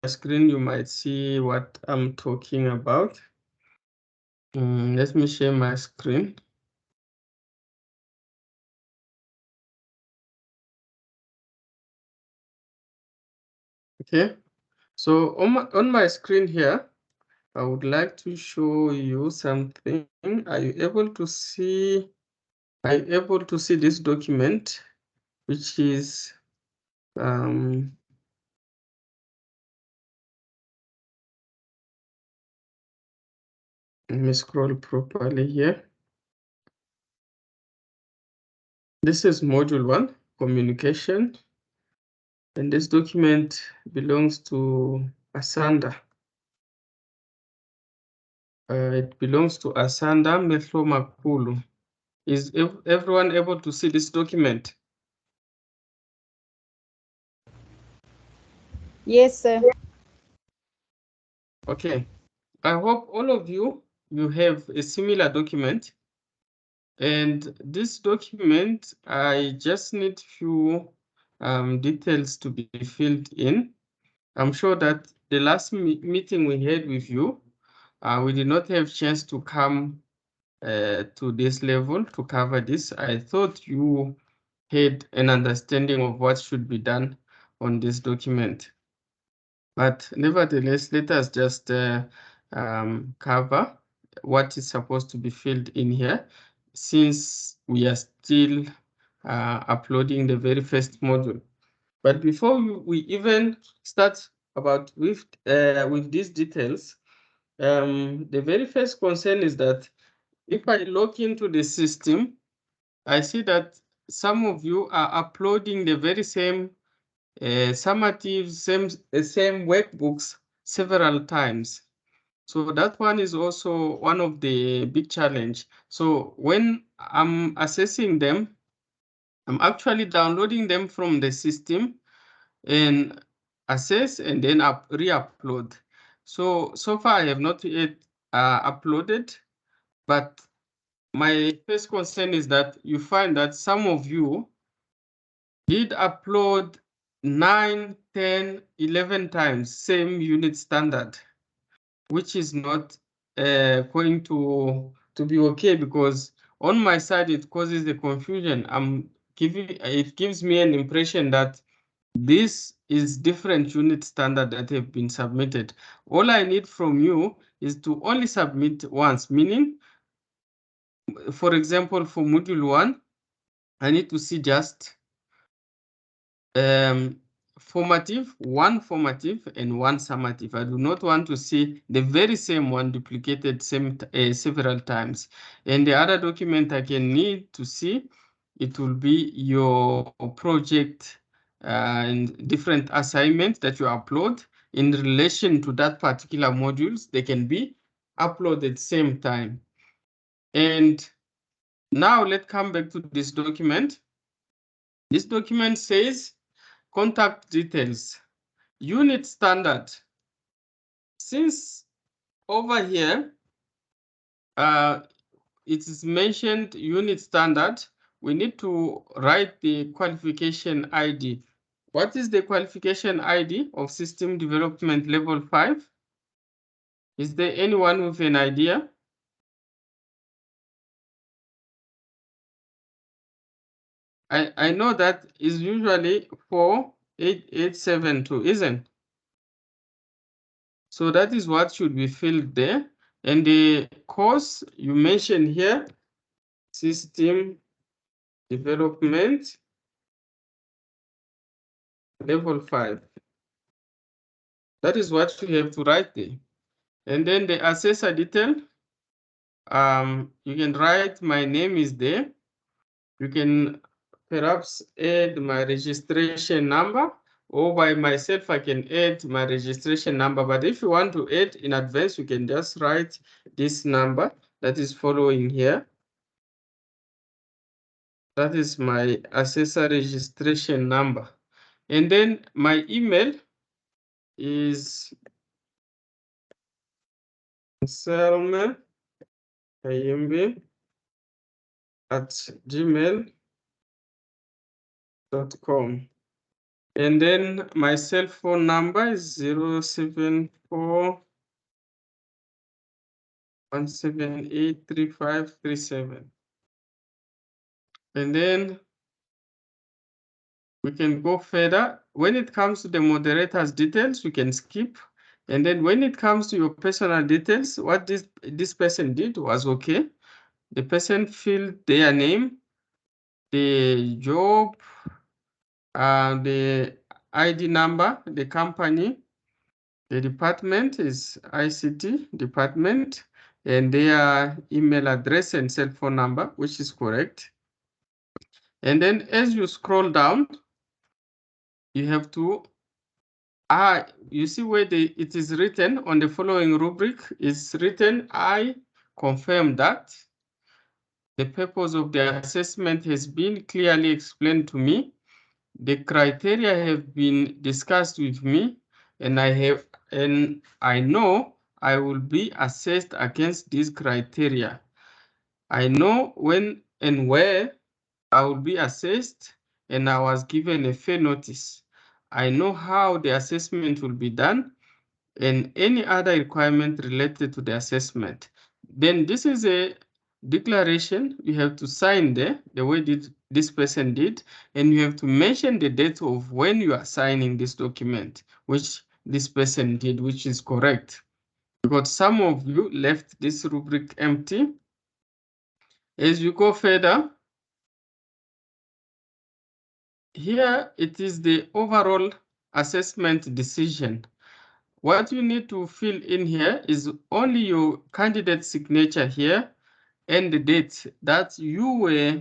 screen, you might see what I'm talking about. Let me share my screen. Okay, so on my screen here, I would like to show you something. Are you able to see? Are you able to see this document, which is let me scroll properly here. This is module 1, communication, and this document belongs to Asanda. It belongs to Asanda Metro Makulu. Is everyone able to see this document? Yes, sir. Okay. I hope all of you have a similar document. And this document, I just need few details to be filled in. I'm sure that the last meeting we had with you, we did not have chance to come to this level to cover this. I thought you had an understanding of what should be done on this document. But nevertheless, let us just cover what is supposed to be filled in here, since we are still uploading the very first module. But before we even start with these details, the very first concern is that if I log into the system, I see that some of you are uploading the very same summative, same workbooks several times. So that one is also one of the big challenge. So when I'm assessing them, I'm actually downloading them from the system and assess and then re-upload. So far I have not yet uploaded, but my first concern is that you find that some of you did upload 9, 10, 11 times same unit standard, which is not going to be okay, because on my side it causes the confusion. It gives me an impression that this is different unit standard that have been submitted. All I need from you is to only submit once, meaning, for example, for module 1, I need to see just one formative and one summative. I do not want to see the very same one duplicated several times. And the other document I can need to see, it will be your project and different assignments that you upload in relation to that particular modules. They can be uploaded same time. And now let's come back to this document. This document says contact details, unit standard. Since over here, it is mentioned unit standard, we need to write the qualification ID. What is the qualification ID of System Development Level 5? Is there anyone with an idea? I know that is usually 48872, isn't? So that is what should be filled there. And the course you mentioned here, System Development Level 5. That is what you have to write there. And then the assessor detail, you can write my name is there. You can perhaps add my registration number, or by myself, I can add my registration number. But if you want to add in advance, you can just write this number that is following here. That is my assessor registration number. And then my email is selma@gmail.com. And then my cell phone number is 074 1783537. And then we can go further. When it comes to the moderator's details, we can skip. And then when it comes to your personal details, what this person did was okay. The person filled their name, the job, the ID number, the company, the department is ICT department, and their email address and cell phone number, which is correct. And then as you scroll down, you have to, you see where it is written on the following rubric is written, I confirm that the purpose of the assessment has been clearly explained to me. The criteria have been discussed with me, and I know I will be assessed against these criteria. I know when and where I will be assessed, and I was given a fair notice. I know how the assessment will be done and any other requirement related to the assessment. Then this is a declaration you have to sign there, the way this person did, and you have to mention the date of when you are signing this document, which this person did, which is correct. Because some of you left this rubric empty. As you go further, here it is the overall assessment decision. What you need to fill in here is only your candidate signature here and the date that you were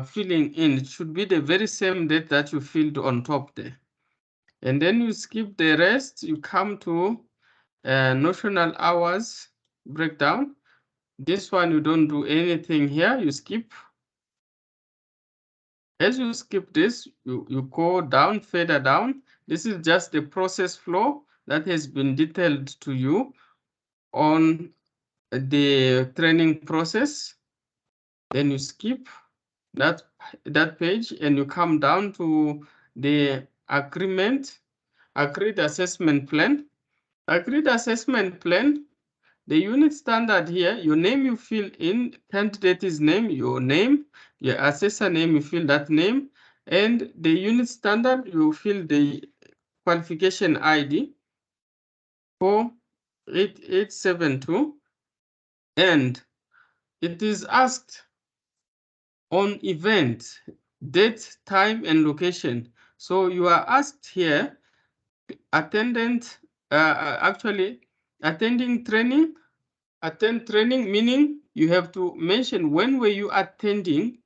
filling in. It should be the very same date that you filled on top there. And then you skip the rest, you come to notional hours breakdown. This one, you don't do anything here, you skip. As you skip this, you go down, further down. This is just the process flow that has been detailed to you on the training process. Then you skip that page and you come down to the agreed assessment plan. Agreed assessment plan, the unit standard here, your name you fill in, candidate's name, your name, your assessor name, you fill that name, and the unit standard, you fill the qualification ID 48872, and it is asked on event, date, time, and location. So you are asked here, attending training. Attend training, meaning you have to mention when were you attending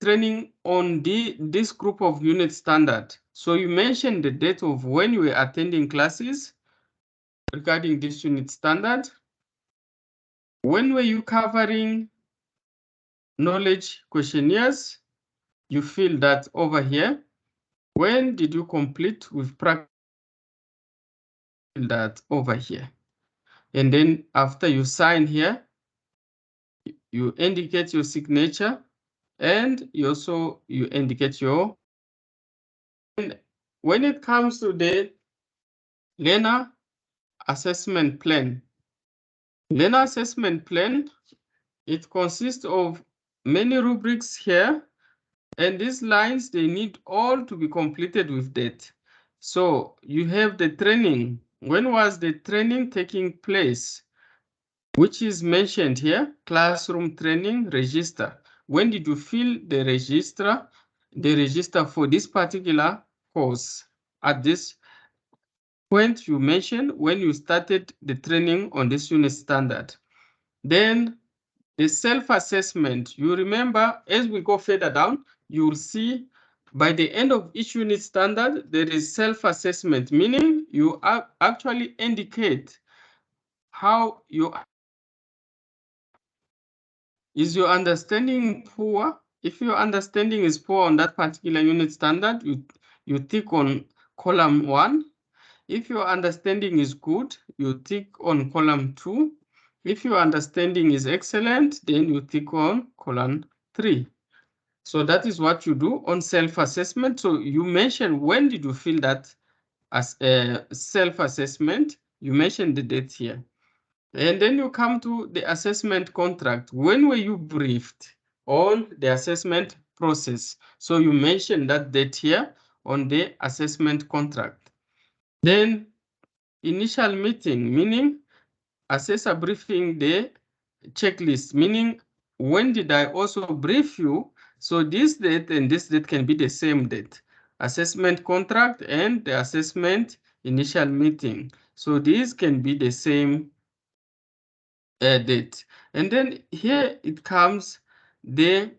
training on this group of unit standard. So you mention the date of when you were attending classes regarding this unit standard. When were you covering knowledge questionnaires? You fill that over here. When did you complete with practice? That over here. And then after you sign here, you indicate your signature and you indicate your. And when it comes to the learner assessment plan, it consists of many rubrics here, and these lines, they need all to be completed with date. So you have the training. When was the training taking place? Which is mentioned here, classroom training register. When did you fill the register for this particular course? At this point, you mentioned when you started the training on this unit standard. Then the self-assessment, you remember, as we go further down, you will see by the end of each unit standard, there is self-assessment, meaning you actually indicate how you. Is your understanding poor? If your understanding is poor on that particular unit standard, you tick on column 1. If your understanding is good, you tick on column 2. If your understanding is excellent, then you tick on column 3. So that is what you do on self-assessment. So you mention when did you feel that as a self-assessment, you mention the date here. And then you come to the assessment contract. When were you briefed on the assessment process? So you mention that date here on the assessment contract. Then initial meeting, meaning assessor briefing the checklist, meaning when did I also brief you? So this date and this date can be the same date. Assessment contract and the assessment initial meeting. So these can be the same date. And then here it comes the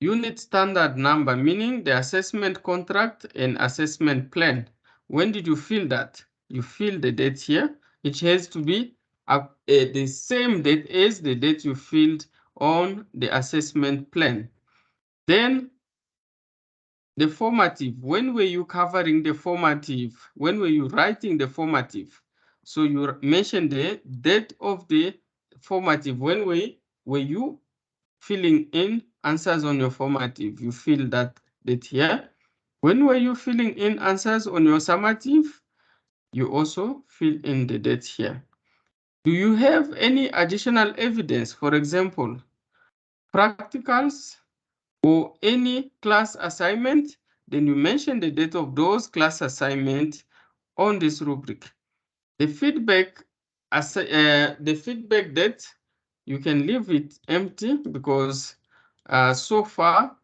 unit standard number, meaning the assessment contract and assessment plan. When did you fill that? You fill the date here. It has to be the same date as the date you filled on the assessment plan. Then the formative, when were you covering the formative? When were you writing the formative? So you mention the date of the formative. When were you filling in answers on your formative? You fill that date here. When were you filling in answers on your summative? You also fill in the date here. Do you have any additional evidence, for example, practicals or any class assignment? Then you mention the date of those class assignments on this rubric. The feedback date, you can leave it empty because so far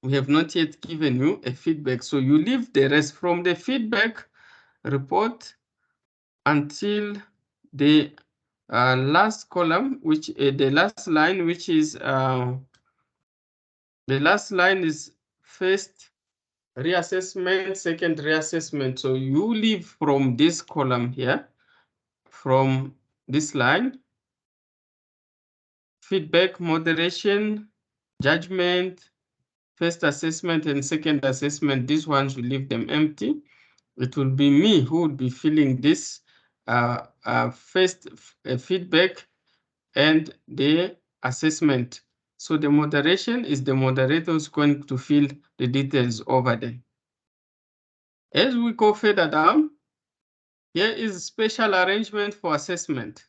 we have not yet given you a feedback. So you leave the rest from the feedback report until the last column, which the last line, which is the last line is first reassessment, second reassessment. So you leave from this column here, from this line, feedback, moderation, judgment, first assessment and second assessment. These ones will leave them empty. It will be me who will be filling this first feedback and the assessment. So the moderation is the moderator who's going to fill the details over there. As we go further down, here is special arrangement for assessment.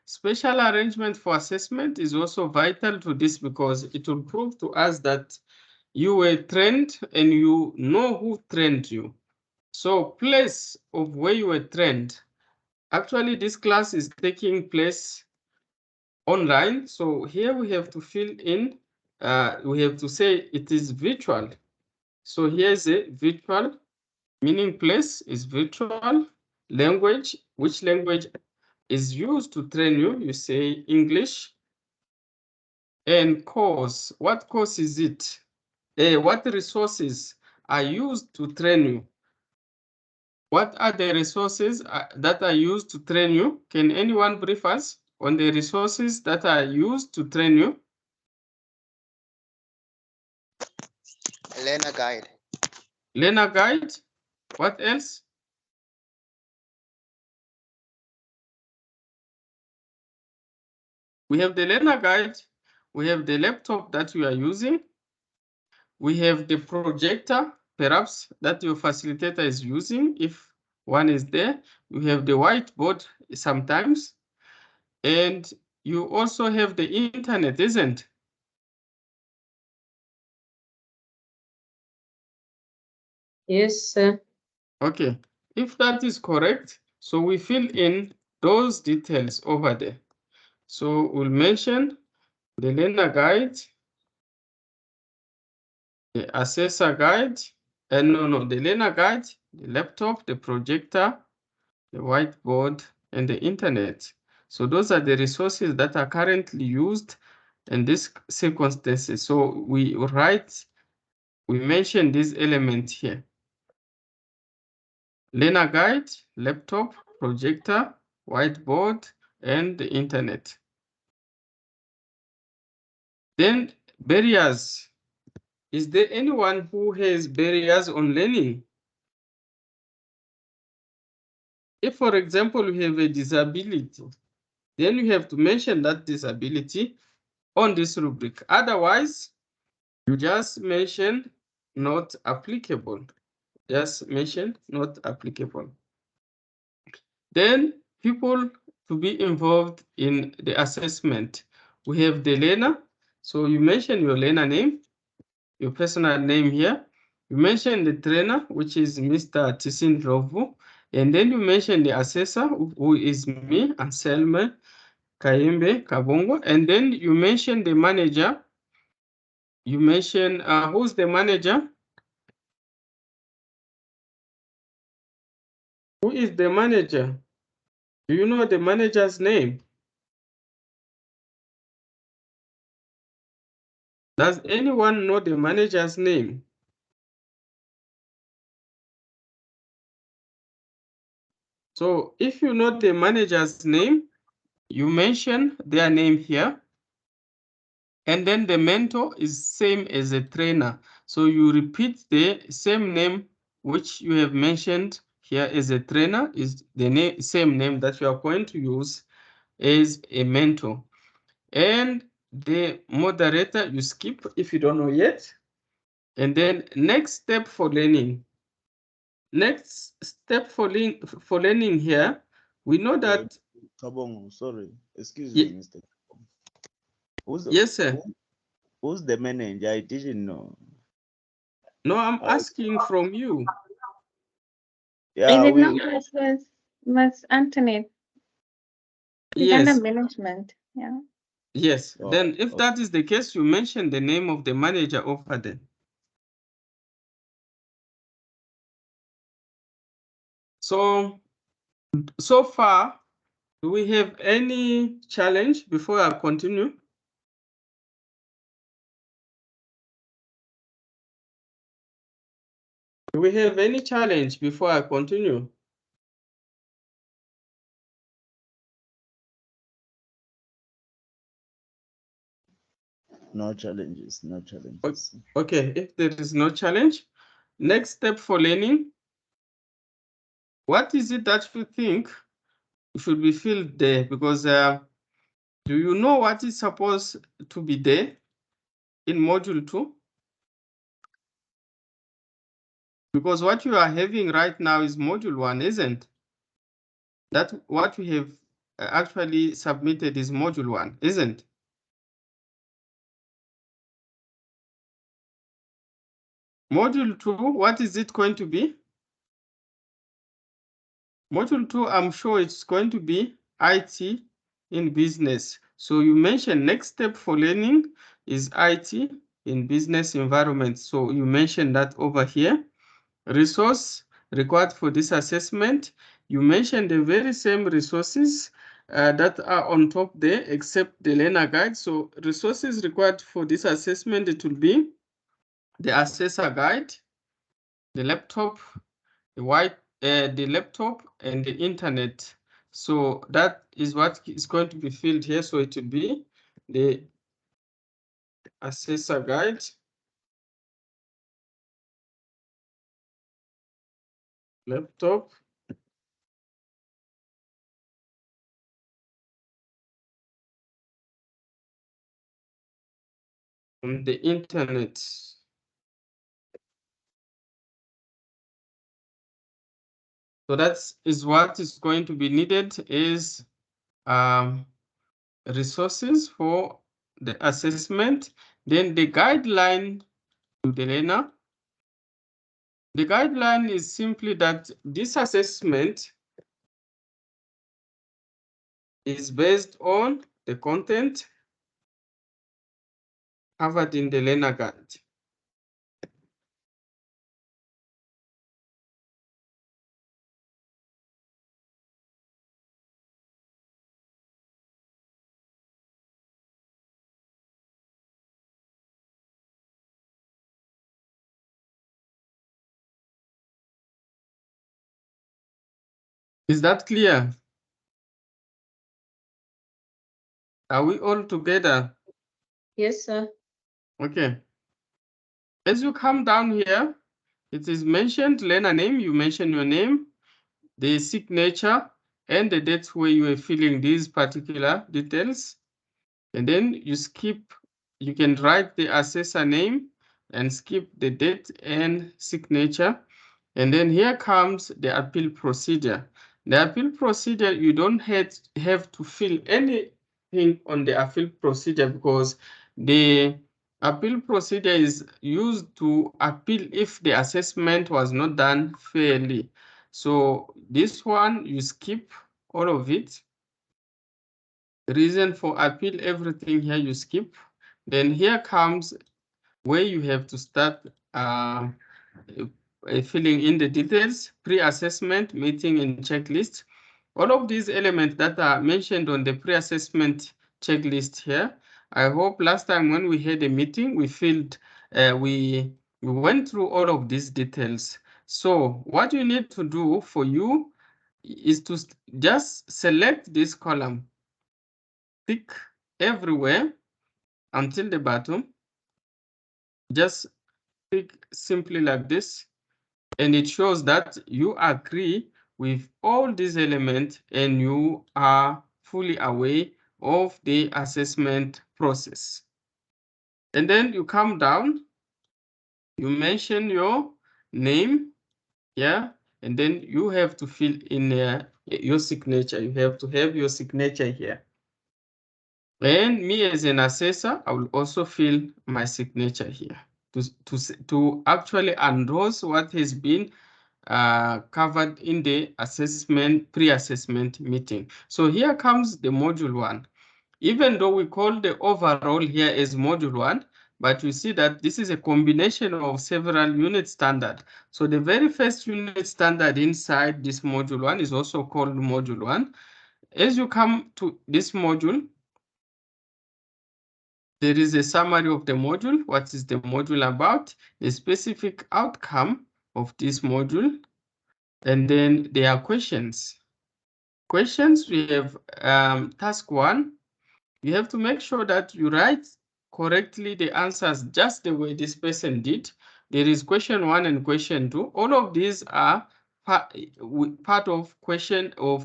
Special arrangement for assessment is also vital to this because it will prove to us that you were trained and you know who trained you. So place of where you were trained. Actually, this class is taking place online. So here we have to fill in, we have to say it is virtual. So here's a virtual, meaning place is virtual. Language, which language is used to train you? You say English. And course, what course is it? What resources are used to train you? What are the resources that are used to train you? Can anyone brief us on the resources that are used to train you? Learner guide. Learner guide. What else? We have the learner guide. We have the laptop that you are using. We have the projector, perhaps, that your facilitator is using, if one is there. We have the whiteboard sometimes. And you also have the internet, isn't it? Yes, sir. Okay, if that is correct, so we fill in those details over there. So we'll mention the learner guide, the assessor guide, and the learner guide, the laptop, the projector, the whiteboard, and the internet. So those are the resources that are currently used in these circumstances. So we mention these elements here. Learner guide, laptop, projector, whiteboard, and the internet. Then barriers. Is there anyone who has barriers on learning? If, for example, you have a disability, then you have to mention that disability on this rubric. Otherwise, You just mention not applicable. Just mention not applicable. Then people to be involved in the assessment. We have the learner. So you mention your learner name, your personal name here. You mention the trainer, which is Mr. Tisin Rovu. And then you mention the assessor, who is me, Anselme Kayembe Kabongo. And then you mention the manager. You mention who's the manager? Who is the manager? Do you know the manager's name? Does anyone know the manager's name? So if you know the manager's name, you mention their name here. And then the mentor is same as a trainer. So you repeat the same name which you have mentioned here as a trainer is the same name that you are going to use as a mentor. And the moderator you skip if you don't know yet. And then next step for learning. Next step for learning here, we know that. Kabongo, sorry, excuse me, Mr. Kabongo. Yes, sir. Who's the manager? I didn't know. No, I'm asking from you. Yeah, is it not Ms. Antoinette? It's yes. Under management. Yeah. Yes. Then if that is the case, you mention the name of the manager over there. So far, do we have any challenge before I continue? Do we have any challenge before I continue? No challenges, no challenges. Okay, if there is no challenge, next step for learning, what is it that you think should be filled there? Because do you know what is supposed to be there in module 2? Because what you are having right now is module 1, isn't? That what we have actually submitted is module 1, isn't? Module 2, what is it going to be? Module 2, I'm sure it's going to be IT in business. So you mentioned next step for learning is IT in business environment. So you mentioned that over here. Resource required for this assessment. You mentioned the very same resources that are on top there, except the learner guide. So resources required for this assessment, it will be the assessor guide, the laptop, the laptop and the internet. So that is what is going to be filled here. So it will be the assessor guide, laptop, and the internet. So that is what is going to be needed is resources for the assessment, then the guideline to the learner. The guideline is simply that this assessment is based on the content covered in the learner guide. Is that clear? Are we all together? Yes, sir. Okay. As you come down here, it is mentioned learner name, you mention your name, the signature, and the date where you are filling these particular details. And then you skip, you can write the assessor name, and skip the date and signature. And then here comes the appeal procedure. The appeal procedure, you don't have to fill anything on the appeal procedure because the appeal procedure is used to appeal if the assessment was not done fairly. So this one, you skip all of it. The reason for appeal, everything here you skip. Then here comes where you have to start filling in the details, pre-assessment, meeting, and checklist. All of these elements that are mentioned on the pre-assessment checklist here. I hope last time when we had a meeting, we went through all of these details. So what you need to do for you is to just select this column, tick everywhere until the bottom. Just click simply like this, and it shows that you agree with all these elements and you are fully aware of the assessment process. And then you come down, you mention your name, yeah, and then you have to fill in your signature. You have to have your signature here. And me as an assessor, I will also fill my signature here to actually endorse what has been covered in the pre-assessment meeting. So here comes the module 1. Even though we call the overall here as module 1, but you see that this is a combination of several unit standard. So the very first unit standard inside this module 1 is also called module 1. As you come to this module, there is a summary of the module. What is the module about? The specific outcome of this module. And then there are questions. Questions, we have task 1. You have to make sure that you write correctly the answers just the way this person did. There is question 1 and question 2. All of these are part of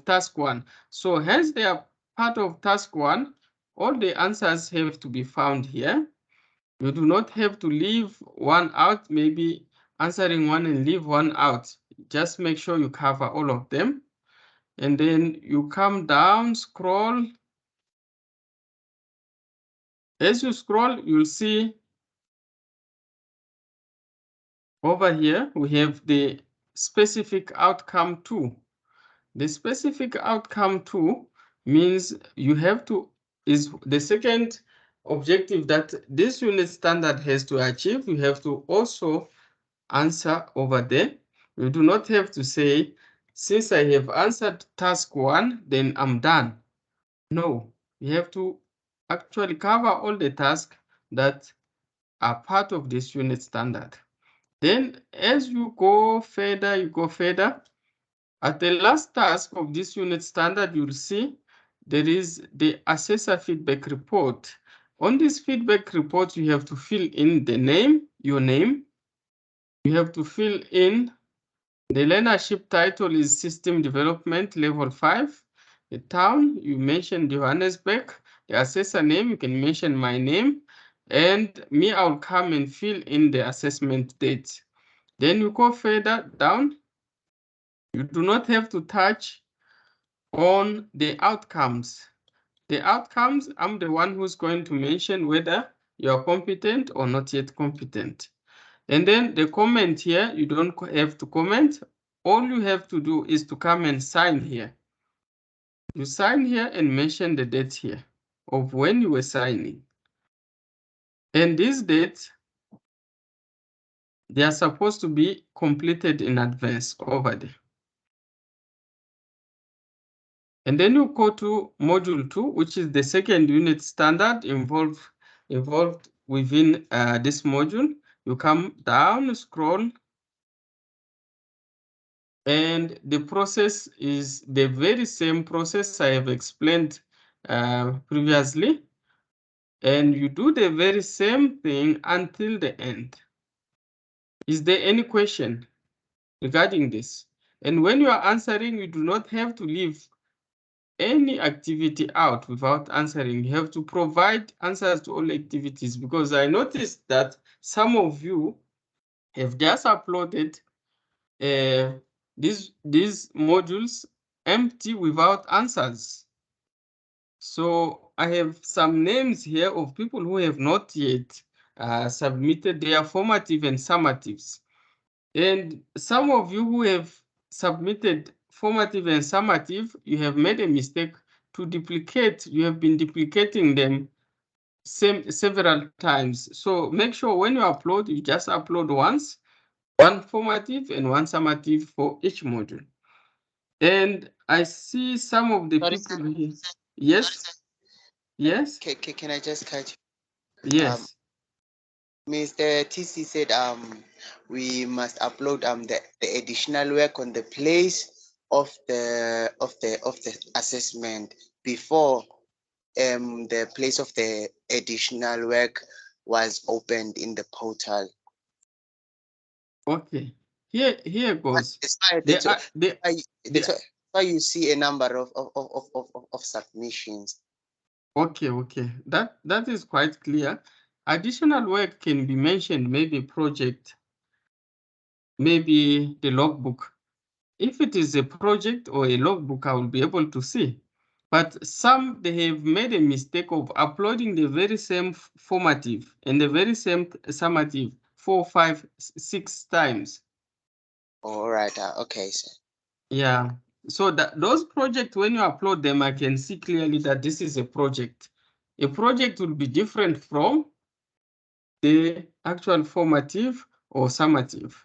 task 1. So hence they are part of task 1. All the answers have to be found here. You do not have to leave one out, maybe answering one and leave one out. Just make sure you cover all of them. And then you come down, scroll. As you scroll, you'll see over here, we have the specific outcome 2. The specific outcome 2 means you have to, is the second objective that this unit standard has to achieve. You have to also answer over there. You do not have to say, since I have answered task 1, then I'm done. No, you have to actually cover all the tasks that are part of this unit standard. Then as you go further, at the last task of this unit standard, you'll see there is the assessor feedback report. On this feedback report, you have to fill in the name, your name. You have to fill in the learnership title is System Development Level 5. The town, you mentioned Johannesburg. The assessor name, you can mention my name. And me, I'll come and fill in the assessment date. Then you go further down. You do not have to touch on the outcomes. The outcomes, I'm the one who's going to mention whether you're competent or not yet competent. And then the comment here, you don't have to comment. All you have to do is to come and sign here. You sign here and mention the date here of when you were signing. And these dates, they are supposed to be completed in advance over there. And then you go to module 2, which is the second unit standard involved within this module. You come down, scroll, and the process is the very same process I have explained previously. And you do the very same thing until the end. Is there any question regarding this? And when you are answering, you do not have to leave any activity out without answering. You have to provide answers to all activities, because I noticed that some of you have just uploaded these modules empty without answers. So I have some names here of people who have not yet submitted their formative and summatives. And some of you who have submitted formative and summative, you have made a mistake to duplicate. You have been duplicating them several times. So make sure when you upload, you just upload once, one formative and one summative for each module. And I see some of the people here. Yes. Yes. Can I just cut you? Yes. Mr. TC said we must upload the additional work on the place of the assessment before the place of the additional work was opened in the portal. Okay. Here goes. That's why you see a number of submissions. Okay. That is quite clear. Additional work can be mentioned, maybe project, maybe the logbook. If it is a project or a logbook, I will be able to see. But some, they have made a mistake of uploading the very same formative and the very same summative 4, 5, 6 times. All right. Okay, sir. Yeah. So those projects, when you upload them, I can see clearly that this is a project. A project will be different from the actual formative or summative.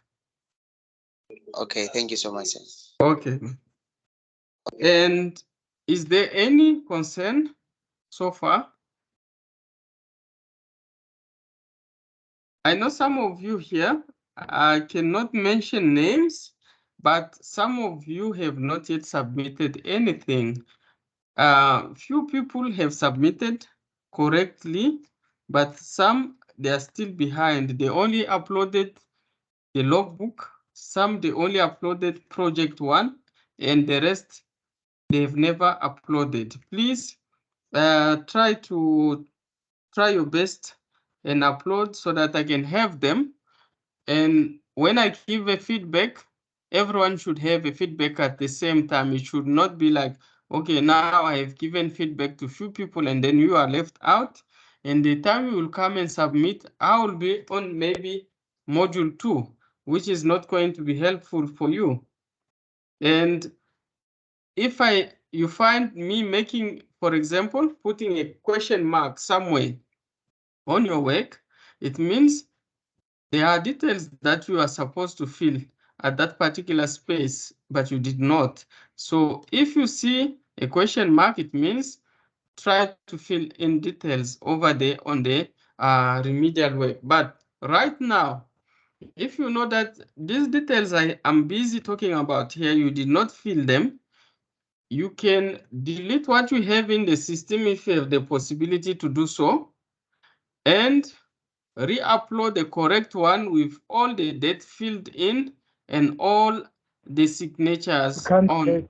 Okay, thank you so much, sir. Okay. And is there any concern so far? I know some of you here, I cannot mention names, but some of you have not yet submitted anything. Few people have submitted correctly, but some, they are still behind. They only uploaded the logbook. Some, they only uploaded project 1, and the rest, they have never uploaded. Please try your best and upload so that I can have them. And when I give a feedback, everyone should have a feedback at the same time. It should not be like, okay, now I have given feedback to few people and then you are left out. And the time you will come and submit, I will be on maybe module 2, which is not going to be helpful for you. And if you find me making, for example, putting a question mark somewhere on your work, it means there are details that you are supposed to fill at that particular space, but you did not. So if you see a question mark, it means try to fill in details over there on the remedial work. But right now, if you know that these details I am busy talking about here, you did not fill them, you can delete what you have in the system if you have the possibility to do so, and re-upload the correct one with all the date filled in and all the signatures on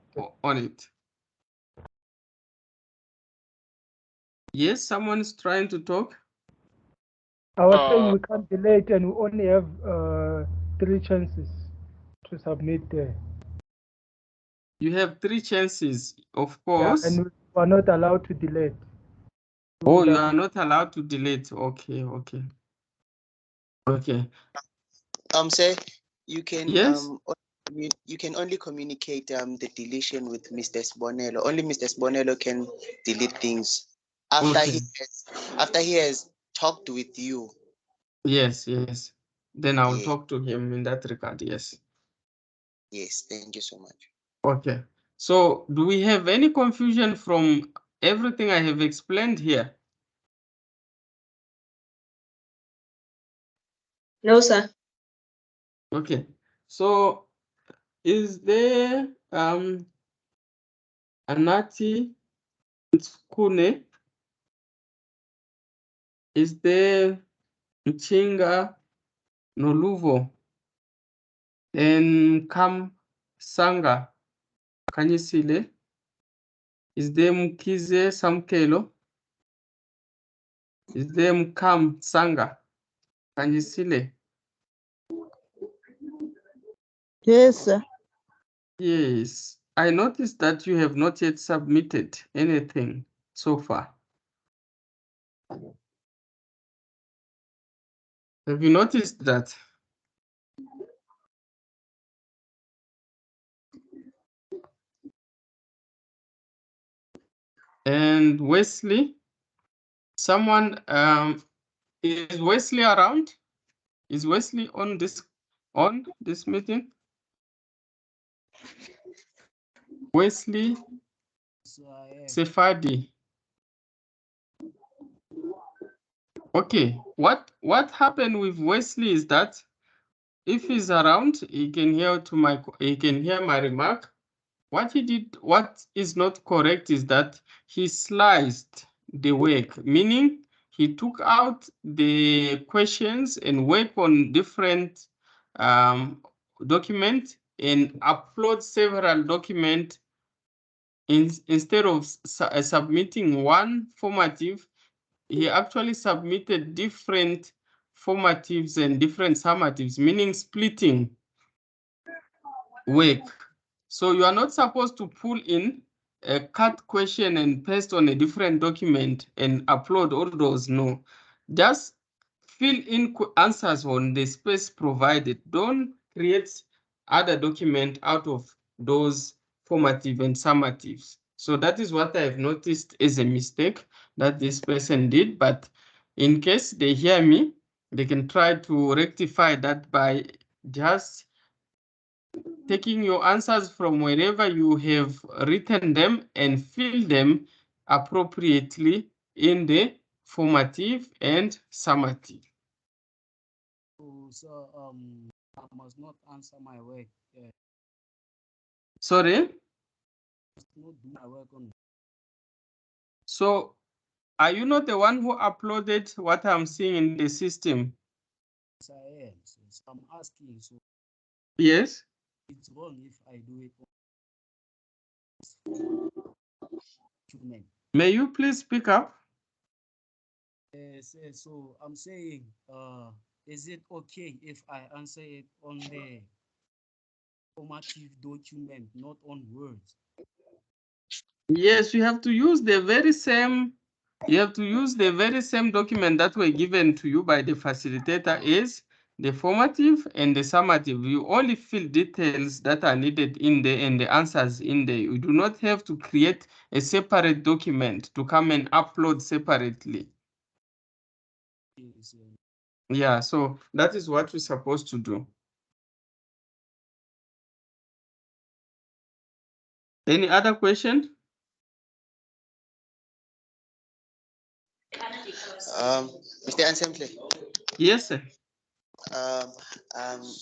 it. Yes, someone's trying to talk. I was saying we can't delete and we only have 3 chances to submit there. You have 3 chances, of course. Yeah, and we are not allowed to delete. Oh, you are not allowed to delete. Okay. Sir, you can yes. You can only communicate the deletion with Mr. Sibonelo. Only Mr. Sibonelo can delete things after he has talked with you. Yes. Then I'll talk to him in that regard. Yes. Yes, thank you so much. Okay. So do we have any confusion from everything I have explained here? No, sir. Okay. So is there Anati Kune? Is there Mchinga Noluvo and Kam Sanga Kanyisile? Is there Mkize Samkelo? Is there Mkam Sanga? Kanjisile? Yes, sir. Yes. I noticed that you have not yet submitted anything so far. Have you noticed that? And Wesley, someone, is Wesley around? Is Wesley on this meeting? Wesley Sefadi. Okay, what happened with Wesley is that if he's around, he can hear my remark. What he did, what is not correct is that he sliced the work, meaning he took out the questions and work on different documents and upload several documents instead of submitting one formative. He actually submitted different formatives and different summatives, meaning splitting work. So you are not supposed to pull in a cut question and paste on a different document and upload all those. No, just fill in answers on the space provided. Don't create other document out of those formative and summatives. So that is what I've noticed as a mistake that this person did. But in case they hear me, they can try to rectify that by just taking your answers from wherever you have written them and fill them appropriately in the formative and summative. So I must not answer my work. Sorry? Must not do my work on. So are you not the one who uploaded what I'm seeing in the system? Yes, I am. So I'm asking. So Yes. it's wrong if I do it. May you please speak up? Yes, so I'm saying, is it okay if I answer it on the formative document, not on words? Yes, you have to use the very same. You have to use the very same document that were given to you by the facilitator is the formative and the summative. You only fill details that are needed in there and the answers in there. You do not have to create a separate document to come and upload separately. Yes, Yeah, so that is what we're supposed to do. Any other question? Mr. Ansemble, Yes, sir.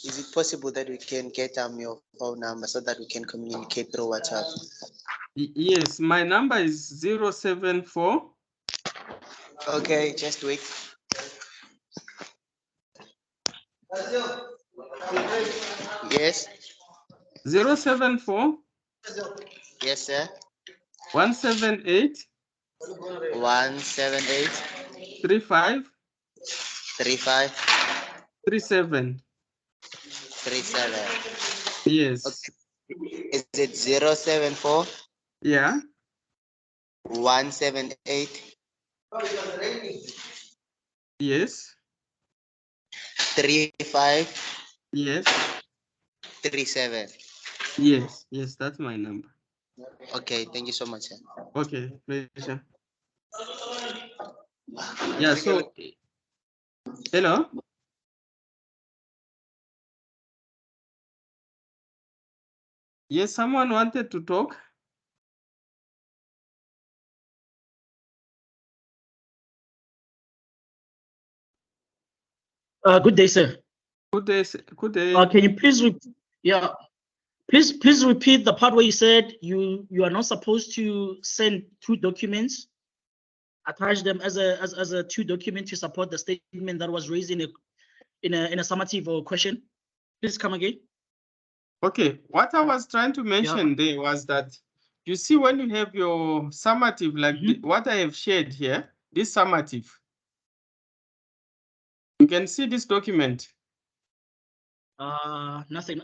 is it possible that we can get your phone number so that we can communicate through WhatsApp? Yes, my number is 074. Okay, just wait. Yes. 074 Yes, sir. 178 178 35 35 37. 37. Yes. Okay. Is it 074 Yeah. 178 Yes. 35 Yes. 37? Yes. Yes, that's my number. Okay, thank you so much, sir. Okay, pleasure. Yeah, so hello. Yes, someone wanted to talk. Good day, sir. Good day. Good day. Can you please, please repeat the part where you said you are not supposed to send two documents, attach them as a two document to support the statement that was raised in a summative or question. Please come again. Okay, what I was trying to mention there was that you see when you have your summative, like Mhm. what I have shared here, this summative, you can see this document. Nothing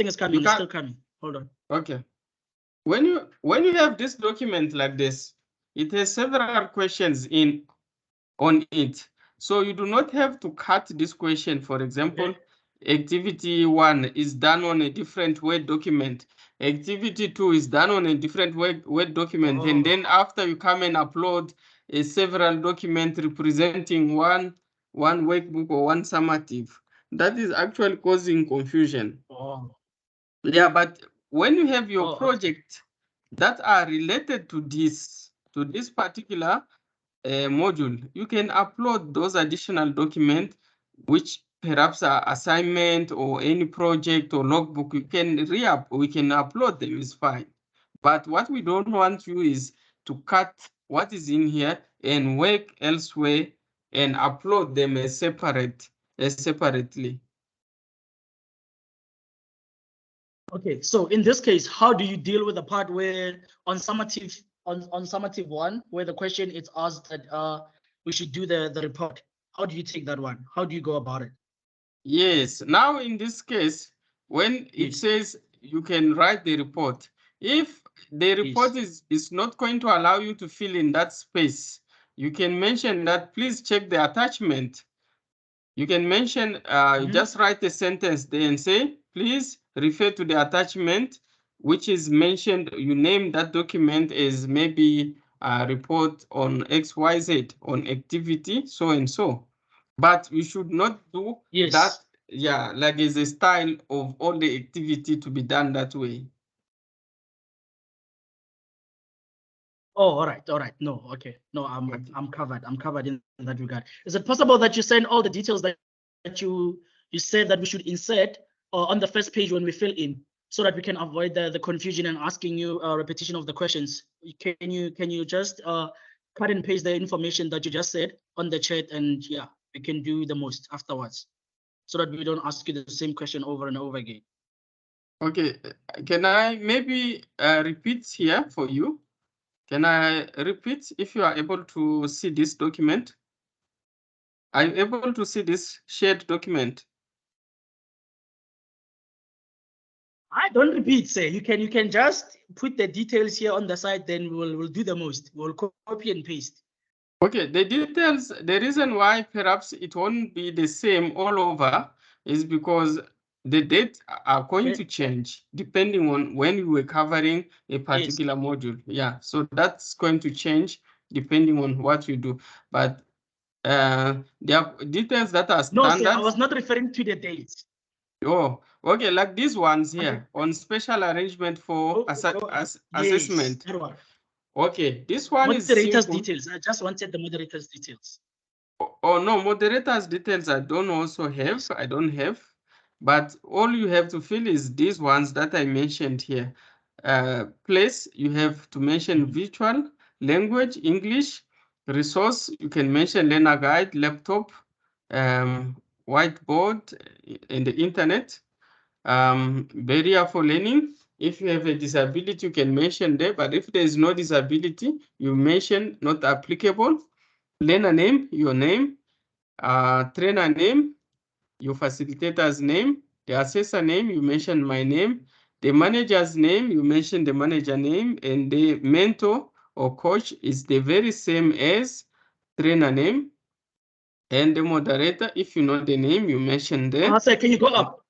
is coming. You It's can't- still coming. Hold on. Okay. When you have this document like this, it has several questions on it. So you do not have to cut this question. For example, activity 1 is done on a different Word document. Activity 2 is done on a different Word document. And then after you come and upload a several document representing one workbook or one summative, that is actually causing confusion. Oh. Yeah, but when you have your Oh, okay. project that are related to this particular module, you can upload those additional documents, which perhaps are assignment or any project or logbook. We can upload them, is fine. But what we don't want you is to cut what is in here and work elsewhere and upload them separately. Okay, so in this case, how do you deal with the part where on summative 1, where the question is asked that we should do the report? How do you take that one? How do you go about it? Yes, now in this case, when it says you can write the report, if the report is not going to allow you to fill in that space, you can mention that please check the attachment. You can mention, just write a sentence there and say, please refer to the attachment, which is mentioned. You name that document as maybe a report on XYZ, on activity, so and so. But you should not do that, yeah, like as a style of all the activity to be done that way. Oh, all right. No, okay. No, I'm covered. I'm covered in that regard. Is it possible that you send all the details that you said that we should insert on the first page when we fill in, so that we can avoid the confusion and asking you a repetition of the questions? Can you just cut and paste the information that you just said on the chat, and yeah, we can do the most afterwards, so that we don't ask you the same question over and over again. Okay, can I maybe repeat here for you? Can I repeat if you are able to see this document? Are you able to see this shared document? I don't repeat, say you can just put the details here on the side, then we'll do the most. We'll copy and paste. Okay, the details, the reason why perhaps it won't be the same all over is because the dates are going to change depending on when we were covering a particular module. Yeah, so that's going to change depending on what you do. But there are details that are standard. No, sir, I was not referring to the dates. Oh, okay, like these ones here on special arrangement for assessment. Okay, this one is moderator's simple. details. I just wanted the moderator's details. Oh no, moderator's details I don't also have. I don't have, but all you have to fill is these ones that I mentioned here. Place, you have to mention virtual, language, English, resource, you can mention learner guide, laptop, whiteboard, and the internet. Barrier for learning, if you have a disability, you can mention there, but if there is no disability, you mention not applicable. Learner name, your name, trainer name, your facilitator's name, the assessor name, you mention my name, the manager's name, you mention the manager name, and the mentor or coach is the very same as trainer name. And the moderator, if you know the name, you mention there. Sir, can you go up?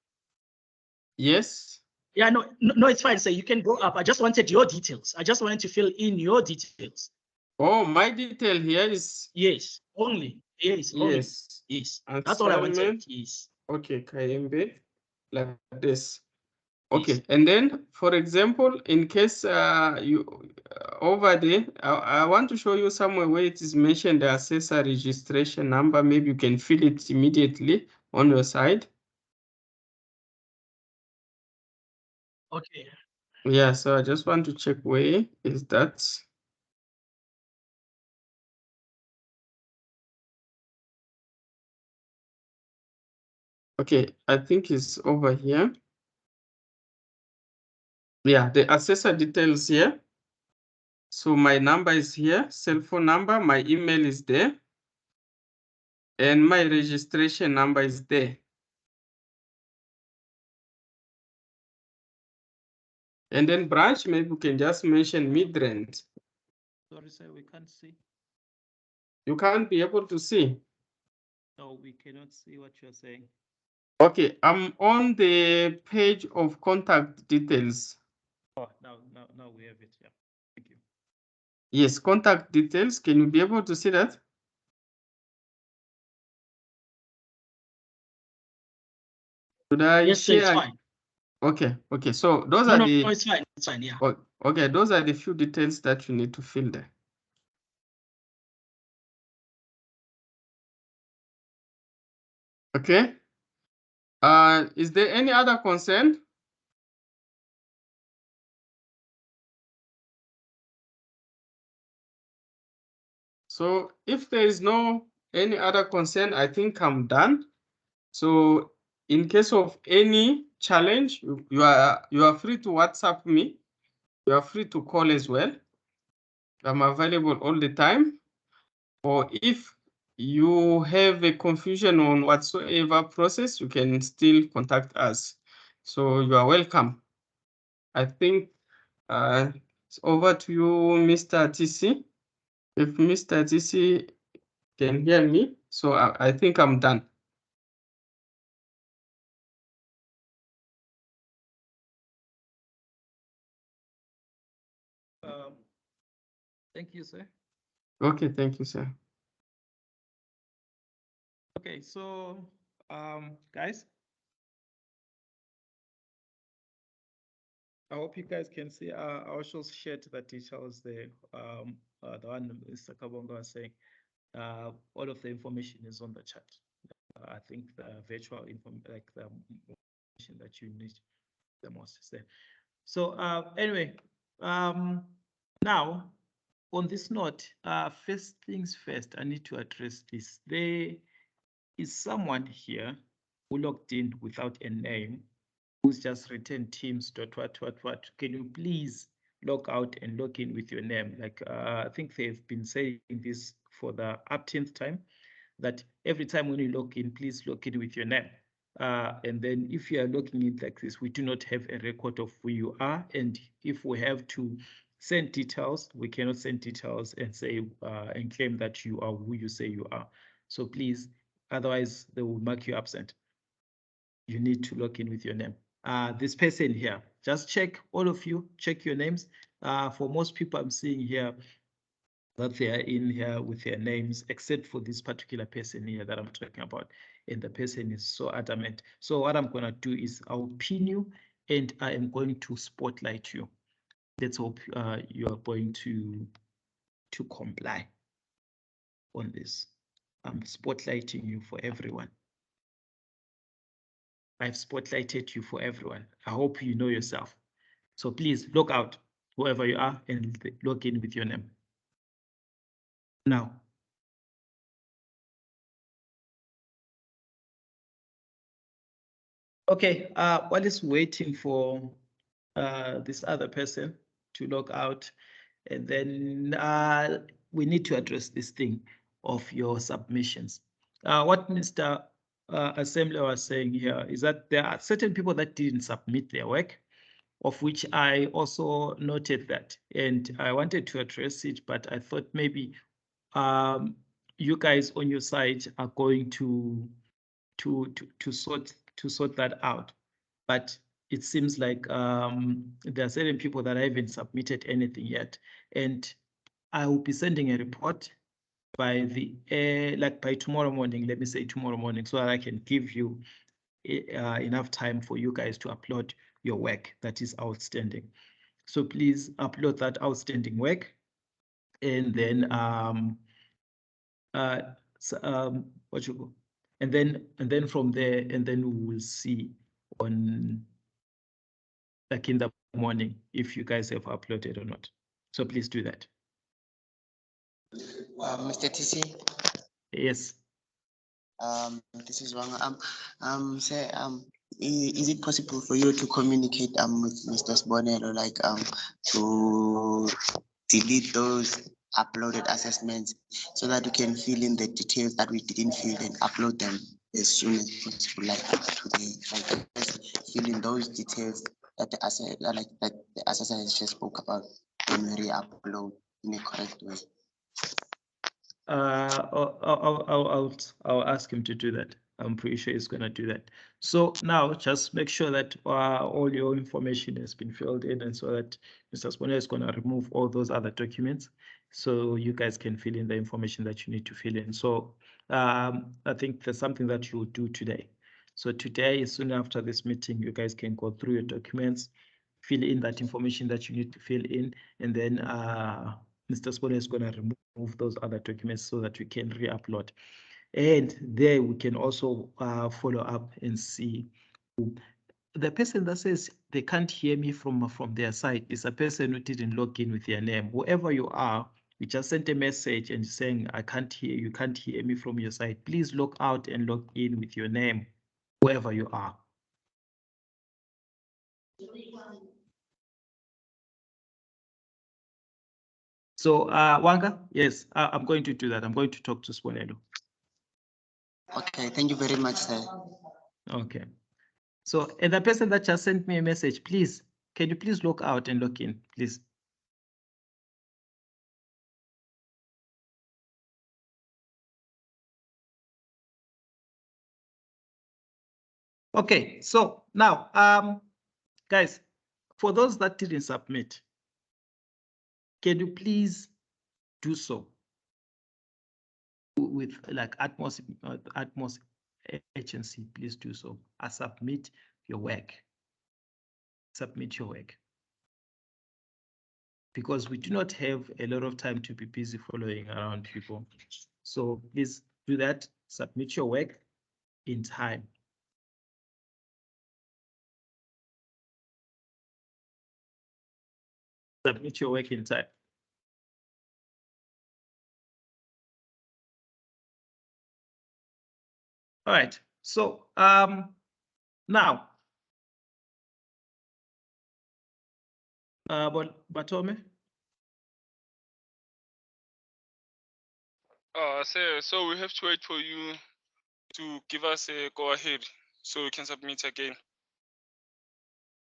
Yes. Yeah, no, it's fine, sir. You can go up. I just wanted your details. I just wanted to fill in your details. Oh, my detail here is. Yes, only. Yes, only. Yes. That's all I wanted. Yes. Okay, Kayembe, like this. Okay, and then, for example, in case you over there, I want to show you somewhere where it is mentioned the assessor registration number. Maybe you can fill it immediately on your side. Okay. Yeah, so I just want to check where is that. Okay, I think it's over here. Yeah, the assessor details here. So my number is here, cell phone number, my email is there, and my registration number is there. And then branch, maybe we can just mention Midrand. Sorry, sir, we can't see. You can't be able to see. No, we cannot see what you're saying. Okay, I'm on the page of contact details. Oh, now we have it. Yeah, thank you. Yes, contact details. Can you be able to see that? Should I Yes, sir, it's share? fine. Okay, okay. So those No, are no, the. no, it's fine. It's fine. Yeah. Okay, those are the few details that you need to fill there. Okay. Is there any other concern? So if there is no any other concern, I think I'm done. So in case of any challenge, you are free to WhatsApp me. You are free to call as well. I'm available all the time. Or if you have a confusion on whatsoever process, you can still contact us. So you are welcome. I think it's over to you, Mr. TC. If Mr. TC can hear me, so I think I'm done. Thank you, sir. Okay, thank you, sir. Okay, so guys, I hope you guys can see. I also shared the details there. The one Mr. Kabonga was saying. All of the information is on the chat. I think the virtual information, like the information that you need the most is there. So anyway, now on this note, first things first, I need to address this. There is someone here who logged in without a name, who's just written teams what. Can you please log out and log in with your name? Like I think they've been saying this for the upteenth time, that every time when you log in, please log in with your name. And then if you are logging in like this, we do not have a record of who you are. And if we have to send details, we cannot send details and say and claim that you are who you say you are. So please, otherwise they will mark you absent. You need to log in with your name. This person here, just check, all of you, check your names. For most people I'm seeing here, that they are in here with their names, except for this particular person here that I'm talking about. And the person is so adamant. So what I'm going to do is I'll pin you and I am going to spotlight you. Let's hope you are going to comply on this. I'm spotlighting you for everyone. I've spotlighted you for everyone. I hope you know yourself. So please log out, whoever you are, and log in with your name. Now, okay, while it's waiting for this other person to log out, and then we need to address this thing of your submissions. What Mr. Assembler was saying here is that there are certain people that didn't submit their work, of which I also noted that, and I wanted to address it, but I thought maybe you guys on your side are going to sort that out. But it seems like there are certain people that haven't submitted anything yet, and I will be sending a report by by tomorrow morning. Let me say tomorrow morning, so that I can give you enough time for you guys to upload your work that is outstanding. So please upload that outstanding work, and then what you go, and then from there, and then we will see on like in the morning if you guys have uploaded or not. So please do that. Mr. TC. Yes. This is Wanga. Say is it possible for you to communicate with Mr. Sibonelo, like to delete those uploaded assessments so that we can fill in the details that we didn't fill and upload them as soon as possible, like today, like just fill in those details that the assessor has just spoke about and we re-upload in a correct way. I'll ask him to do that. I'm pretty sure he's going to do that. So now just make sure that all your information has been filled in, and so that Mr. Sibonelo is going to remove all those other documents so you guys can fill in the information that you need to fill in. So I think there's something that you'll do today. So today, soon after this meeting, you guys can go through your documents, fill in that information that you need to fill in, and then Mr. Sibonelo is going to remove those other documents so that we can re-upload. And there we can also follow up and see. The person that says they can't hear me from their side is a person who didn't log in with their name. Whoever you are, you just sent a message and saying, I can't hear you, can't hear me from your side. Please log out and log in with your name, whoever you are. So Wanga, yes, I'm going to do that. I'm going to talk to Sibonelo. Okay, thank you very much, sir. Okay. So, and the person that just sent me a message, please, can you please log out and log in, please? Okay, so now, guys, for those that didn't submit, can you please do so with like utmost urgency? Please do so. Submit your work. Submit your work. Because we do not have a lot of time to be busy following around people. So please do that. Submit your work in time. Submit your work in time. All right, so now, Batome. Sir, so we have to wait for you to give us a go ahead so we can submit again.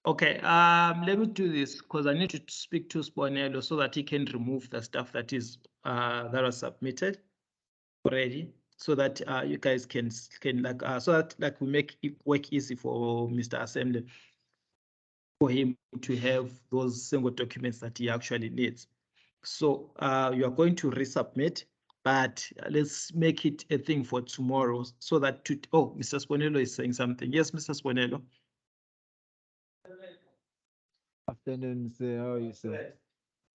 Okay, let me do this because I need to speak to Sibonelo so that he can remove the stuff that is that was submitted already, so that you guys can like so that like we make it work easy for Mr. Assembly, for him to have those single documents that he actually needs. So you are going to resubmit, but let's make it a thing for tomorrow so that oh, Mr. Sibonelo is saying something. Yes, Mr. Sibonelo. Afternoon, sir. How are you, sir?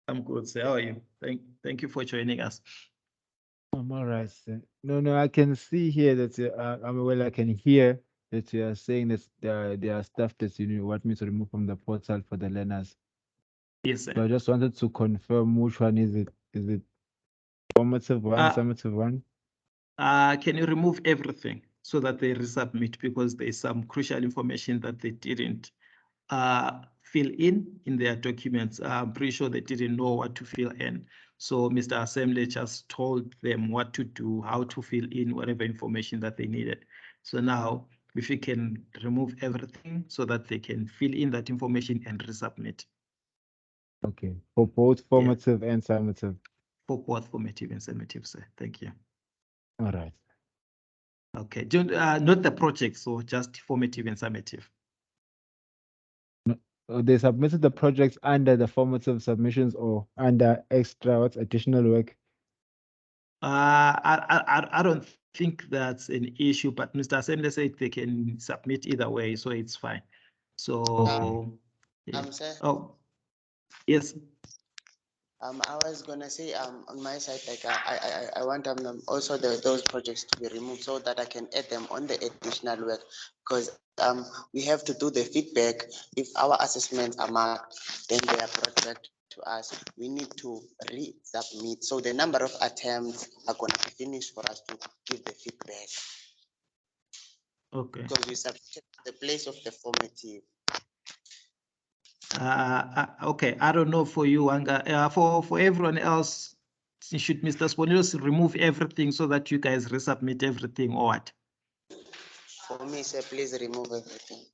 I'm good, sir. How are you? Thank you for joining us. I'm all right, sir. No, I can see here that I can hear that you are saying that there are stuff that you want me to remove from the portal for the learners. Yes, sir. So I just wanted to confirm which one is it? Is it formative one, summative one? Can you remove everything so that they resubmit, because there's some crucial information that they didn't fill in their documents. I'm pretty sure they didn't know what to fill in. So Mr. Assembly just told them what to do, how to fill in whatever information that they needed. So now, if you can remove everything so that they can fill in that information and resubmit. Okay, for both formative and summative. For both formative and summative, sir. Thank you. All right. Okay, not the project, so just formative and summative. They submitted the projects under the formative submissions or under extra, what's additional work? I don't think that's an issue, but Mr. Assembly said they can submit either way, so it's fine. So, Sir. Oh, yes. I was gonna say on my side, like I want also those projects to be removed so that I can add them on the additional work, because we have to do the feedback. If our assessments are marked, then they are brought back to us. We need to resubmit, so the number of attempts are going to be finished for us to give the feedback. Okay. Because we submitted the place of the formative. Okay, I don't know for you, Wanga. For everyone else, should Mr. Sponilos remove everything so that you guys resubmit everything or what? For me, sir, please remove everything.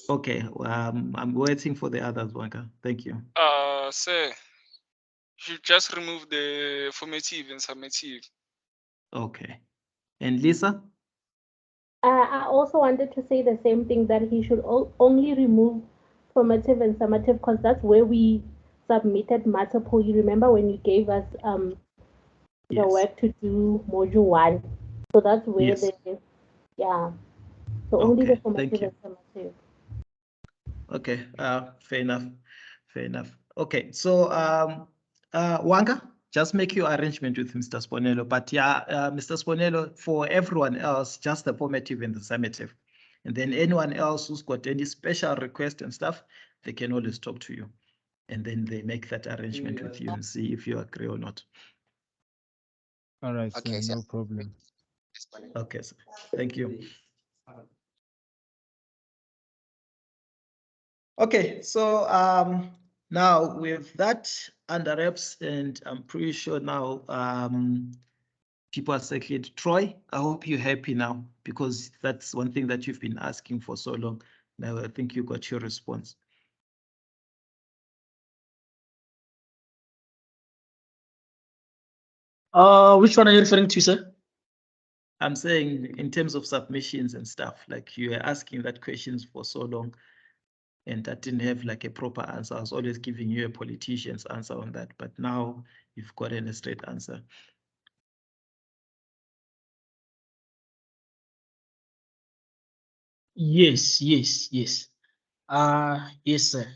Okay, I'm waiting for the others, Wanga. Thank you. Sir, you just remove the formative and summative. Okay. And Lisa? I also wanted to say the same thing, that he should only remove formative and summative, because that's where we submitted multiple. You remember when you gave us the work to do module 1? So that's where Yes. yeah. So only the Okay, thank formative you. and summative. Okay, fair enough. Fair enough. Okay, so Wanga, just make your arrangement with Mr. Spinello. But yeah, Mr. Spinello, for everyone else, just the formative and the summative. And then anyone else who's got any special request and stuff, they can always talk to you. And then they make that arrangement with you and see if you agree or not. All right, Okay, sir, sir. no problem. Okay, sir. Thank you. Okay, so now with that under wraps, and I'm pretty sure now people are settled. Troy, I hope you're happy now, because that's one thing that you've been asking for so long. Now I think you got your response. Which one are you referring to, sir? I'm saying in terms of submissions and stuff, like you were asking that questions for so long, and I didn't have like a proper answer. I was always giving you a politician's answer on that, but now you've gotten a straight answer. Yes. Yes, sir.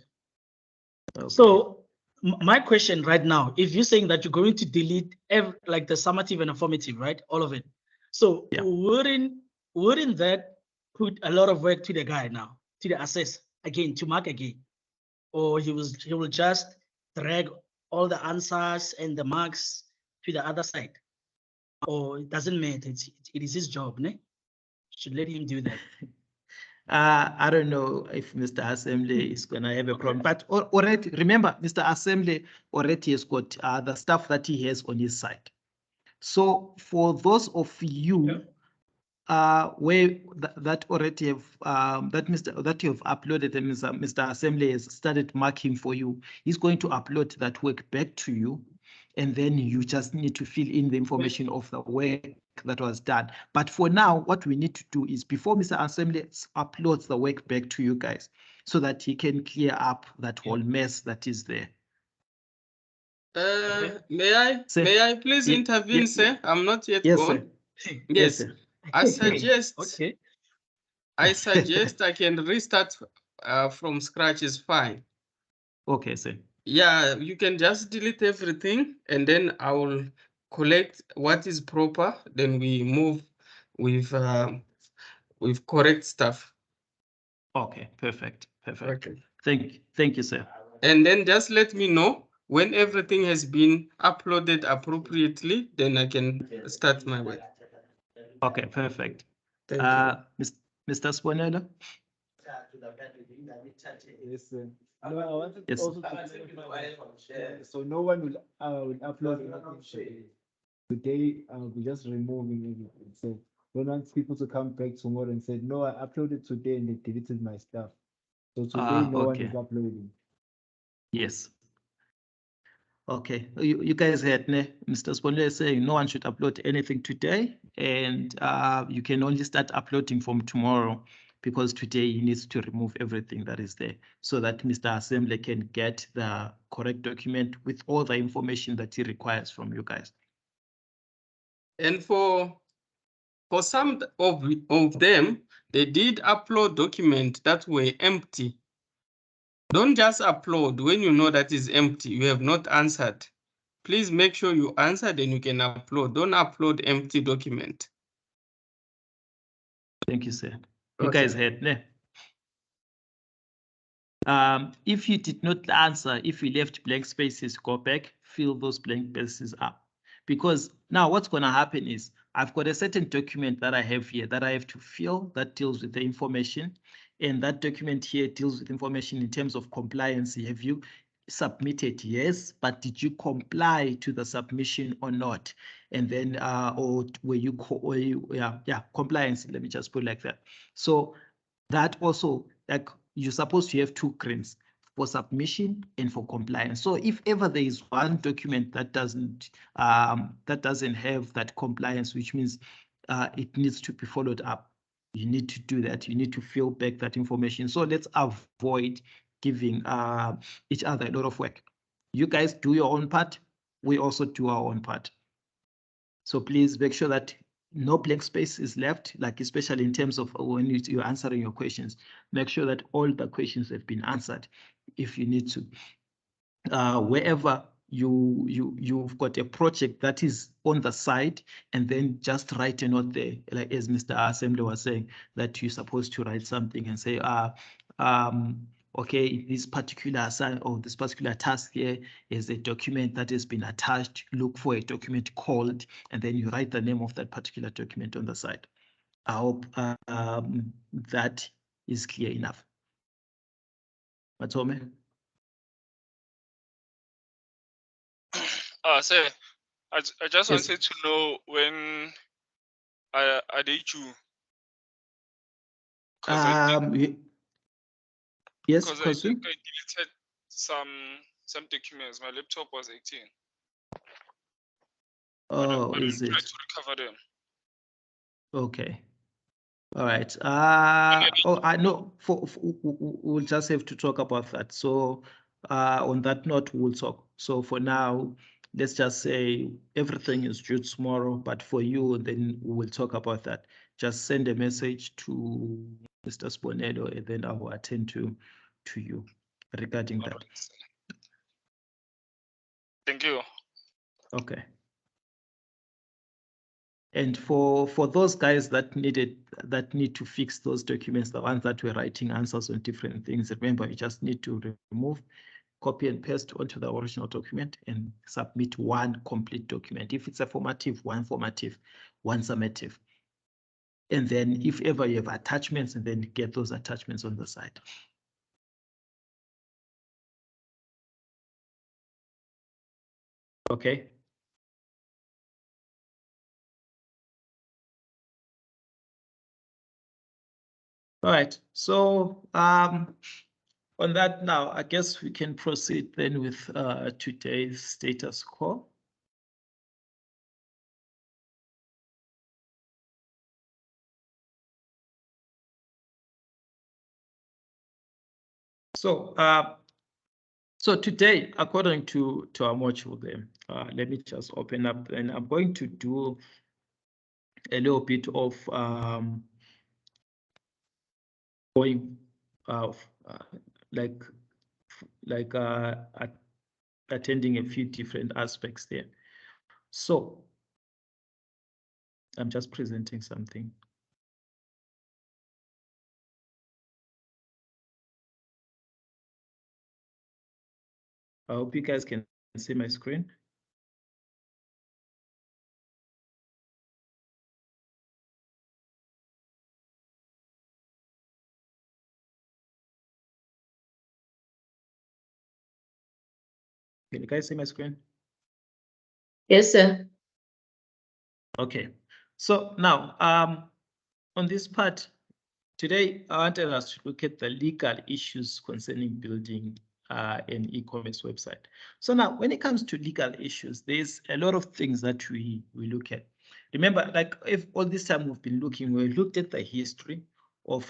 Okay. So my question right now, if you're saying that you're going to delete like the summative and formative, right? All of it. So yeah. wouldn't that put a lot of work to the guy now, to the assess again, to mark again? Or he will just drag all the answers and the marks to the other side? Or it doesn't matter, it is his job, ne? Should let him do that. I don't know if Mr. Assembly is going to have a problem, but already remember, Mr. Assembly already has got the stuff that he has on his side. So for those of you where that already have that you have uploaded, and Mr. Assembly has started marking for you, he's going to upload that work back to you, and then you just need to fill in the information of the work that was done. But for now, what we need to do is, before Mr. Assembly uploads the work back to you guys, so that he can clear up that whole mess that is there. May I please intervene, sir? I'm not yet gone. Sir. Yes, sir. I suggest. Okay. I suggest I can restart from scratch. Is fine. Okay, sir. Yeah, you can just delete everything, and then I will collect what is proper. Then we move with correct stuff. Okay, perfect. Okay. Thank you, sir. And then just let me know when everything has been uploaded appropriately, then I can start my work. Okay, perfect. Thank you. Mr. Spinello? Yes, sir. No, I wanted Yes. also to clarify, so no one will upload anything today. We're just removing everything. So don't want people to come back tomorrow and say, no, I uploaded today and they deleted my stuff. So today no one Okay. is uploading. Yes. Okay, you guys heard Mr. Spinello is saying no one should upload anything today, and you can only start uploading from tomorrow, because today he needs to remove everything that is there, so that Mr. Assembly can get the correct document with all the information that he requires from you guys. And for some of them, they did upload documents that were empty. Don't just upload when you know that is empty, you have not answered. Please make sure you answer, then you can upload. Don't upload empty document. Thank you, sir. You guys heard, ne? If you did not answer, if you left blank spaces, go back, fill those blank spaces up. Because now what's going to happen is, I've got a certain document that I have here that I have to fill that deals with the information. And that document here deals with information in terms of compliance. Have you submitted? Yes, but did you comply to the submission or not? And then, or were you, compliance, let me just put it like that. So that also, like, you're supposed to have 2 screens for submission and for compliance. So if ever there is one document that doesn't have that compliance, which means it needs to be followed up, you need to do that. You need to fill back that information. So let's avoid giving each other a lot of work. You guys do your own part. We also do our own part. So please make sure that no blank space is left, like especially in terms of when you're answering your questions. Make sure that all the questions have been answered if you need to. Wherever you've got a project that is on the side, and then just write a note there, like as Mr. Assembly was saying, that you're supposed to write something and say, okay, this particular this particular task here is a document that has been attached. Look for a document called, and then you write the name of that particular document on the side. I hope that is clear enough. Matome? Sir, I just Yes. wanted to know when I did you. Yes, Because I think I deleted some documents. My laptop was 18. Oh, but is I'll try it? to recover them. Okay. All right. I know we'll just have to talk about that. So on that note, we'll talk. So for now, let's just say everything is due tomorrow, but for you, then we'll talk about that. Just send a message to Mr. Sponello, and then I will attend to you regarding that. Thank you. Okay. And for those guys that need to fix those documents, the ones that were writing answers on different things, remember, you just need to remove, copy and paste onto the original document and submit one complete document. If it's a formative, one summative. And then if ever you have attachments, and then get those attachments on the side. Okay. All right, so on that now, I guess we can proceed then with today's status quo. So so today, according to our module then, let me just open up, and I'm going to do a little bit of going attending a few different aspects there. So I'm just presenting something. I hope you guys can see my screen. Can you guys see my screen? Yes, sir. Okay, so now on this part, today I wanted us to look at the legal issues concerning building an e-commerce website. So now when it comes to legal issues, there's a lot of things that we look at. Remember, like if all this time we've been looking, we looked at the history of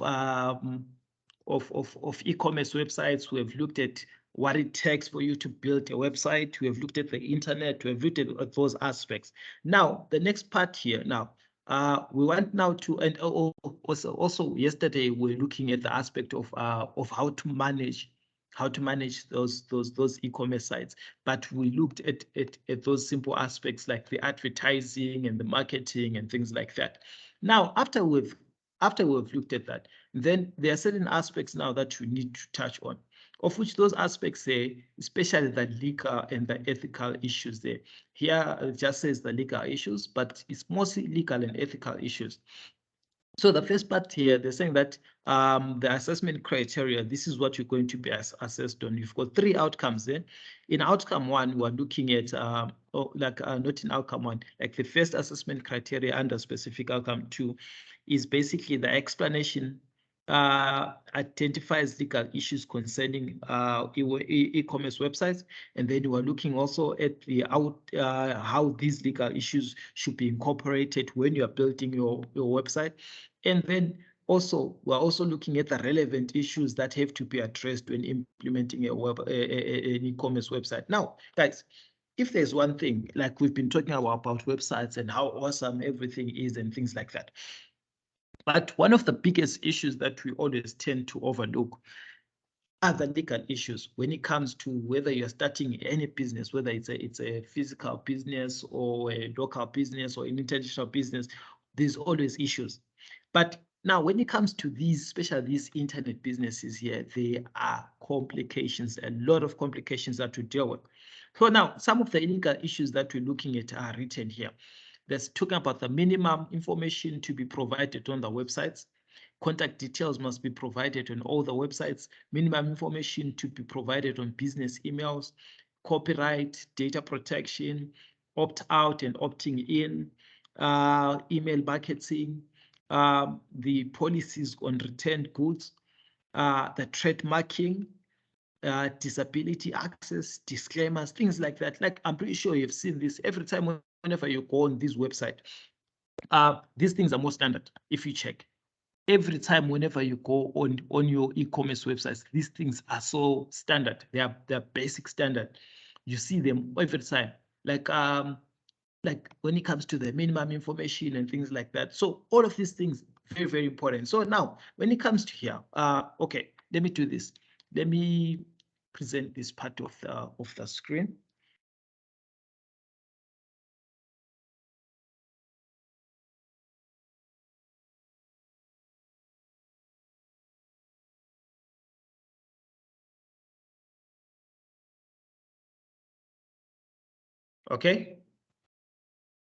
e-commerce websites. We have looked at what it takes for you to build a website. We have looked at the internet. We have looked at those aspects. Now, the next part here now, we want now to, and also yesterday we're looking at the aspect of how to manage those e-commerce sites. But we looked at those simple aspects like the advertising and the marketing and things like that. Now, after we've looked at that, then there are certain aspects now that you need to touch on. of which those aspects there, especially the legal and the ethical issues there. Here it just says the legal issues, but it's mostly legal and ethical issues. So the first part here, they're saying that the assessment criteria, this is what you're going to be assessed on. You've got 3 outcomes there. In outcome 1, we're looking at, not in outcome 1, like the first assessment criteria under specific outcome 2 is basically the explanation identifies legal issues concerning e-commerce websites, and then we are looking also at the how these legal issues should be incorporated when you are building your website, and then also we're also looking at the relevant issues that have to be addressed when implementing an e-commerce website. Now, guys, if there's one thing, like we've been talking about websites and how awesome everything is and things like that, but one of the biggest issues that we always tend to overlook are the legal issues when it comes to whether you're starting any business, whether it's a physical business or a local business or an international business. There's always issues. But now when it comes to these, especially these internet businesses here, there are complications, a lot of complications that to deal with. So now some of the legal issues that we're looking at are written here. That's talking about the minimum information to be provided on the websites. Contact details must be provided on all the websites. Minimum information to be provided on business emails. Copyright, data protection, opt-out and opting in, email marketing, the policies on returned goods, the trademarking, disability access, disclaimers, things like that. Like, I'm pretty sure you've seen this every time whenever you go on this website. These things are more standard if you check. Every time whenever you go on your e-commerce websites, these things are so standard. They're basic standard. You see them every time. Like when it comes to the minimum information and things like that. So all of these things, very, very important. So now when it comes to here, okay, let me do this. Let me present this part of the screen. Okay.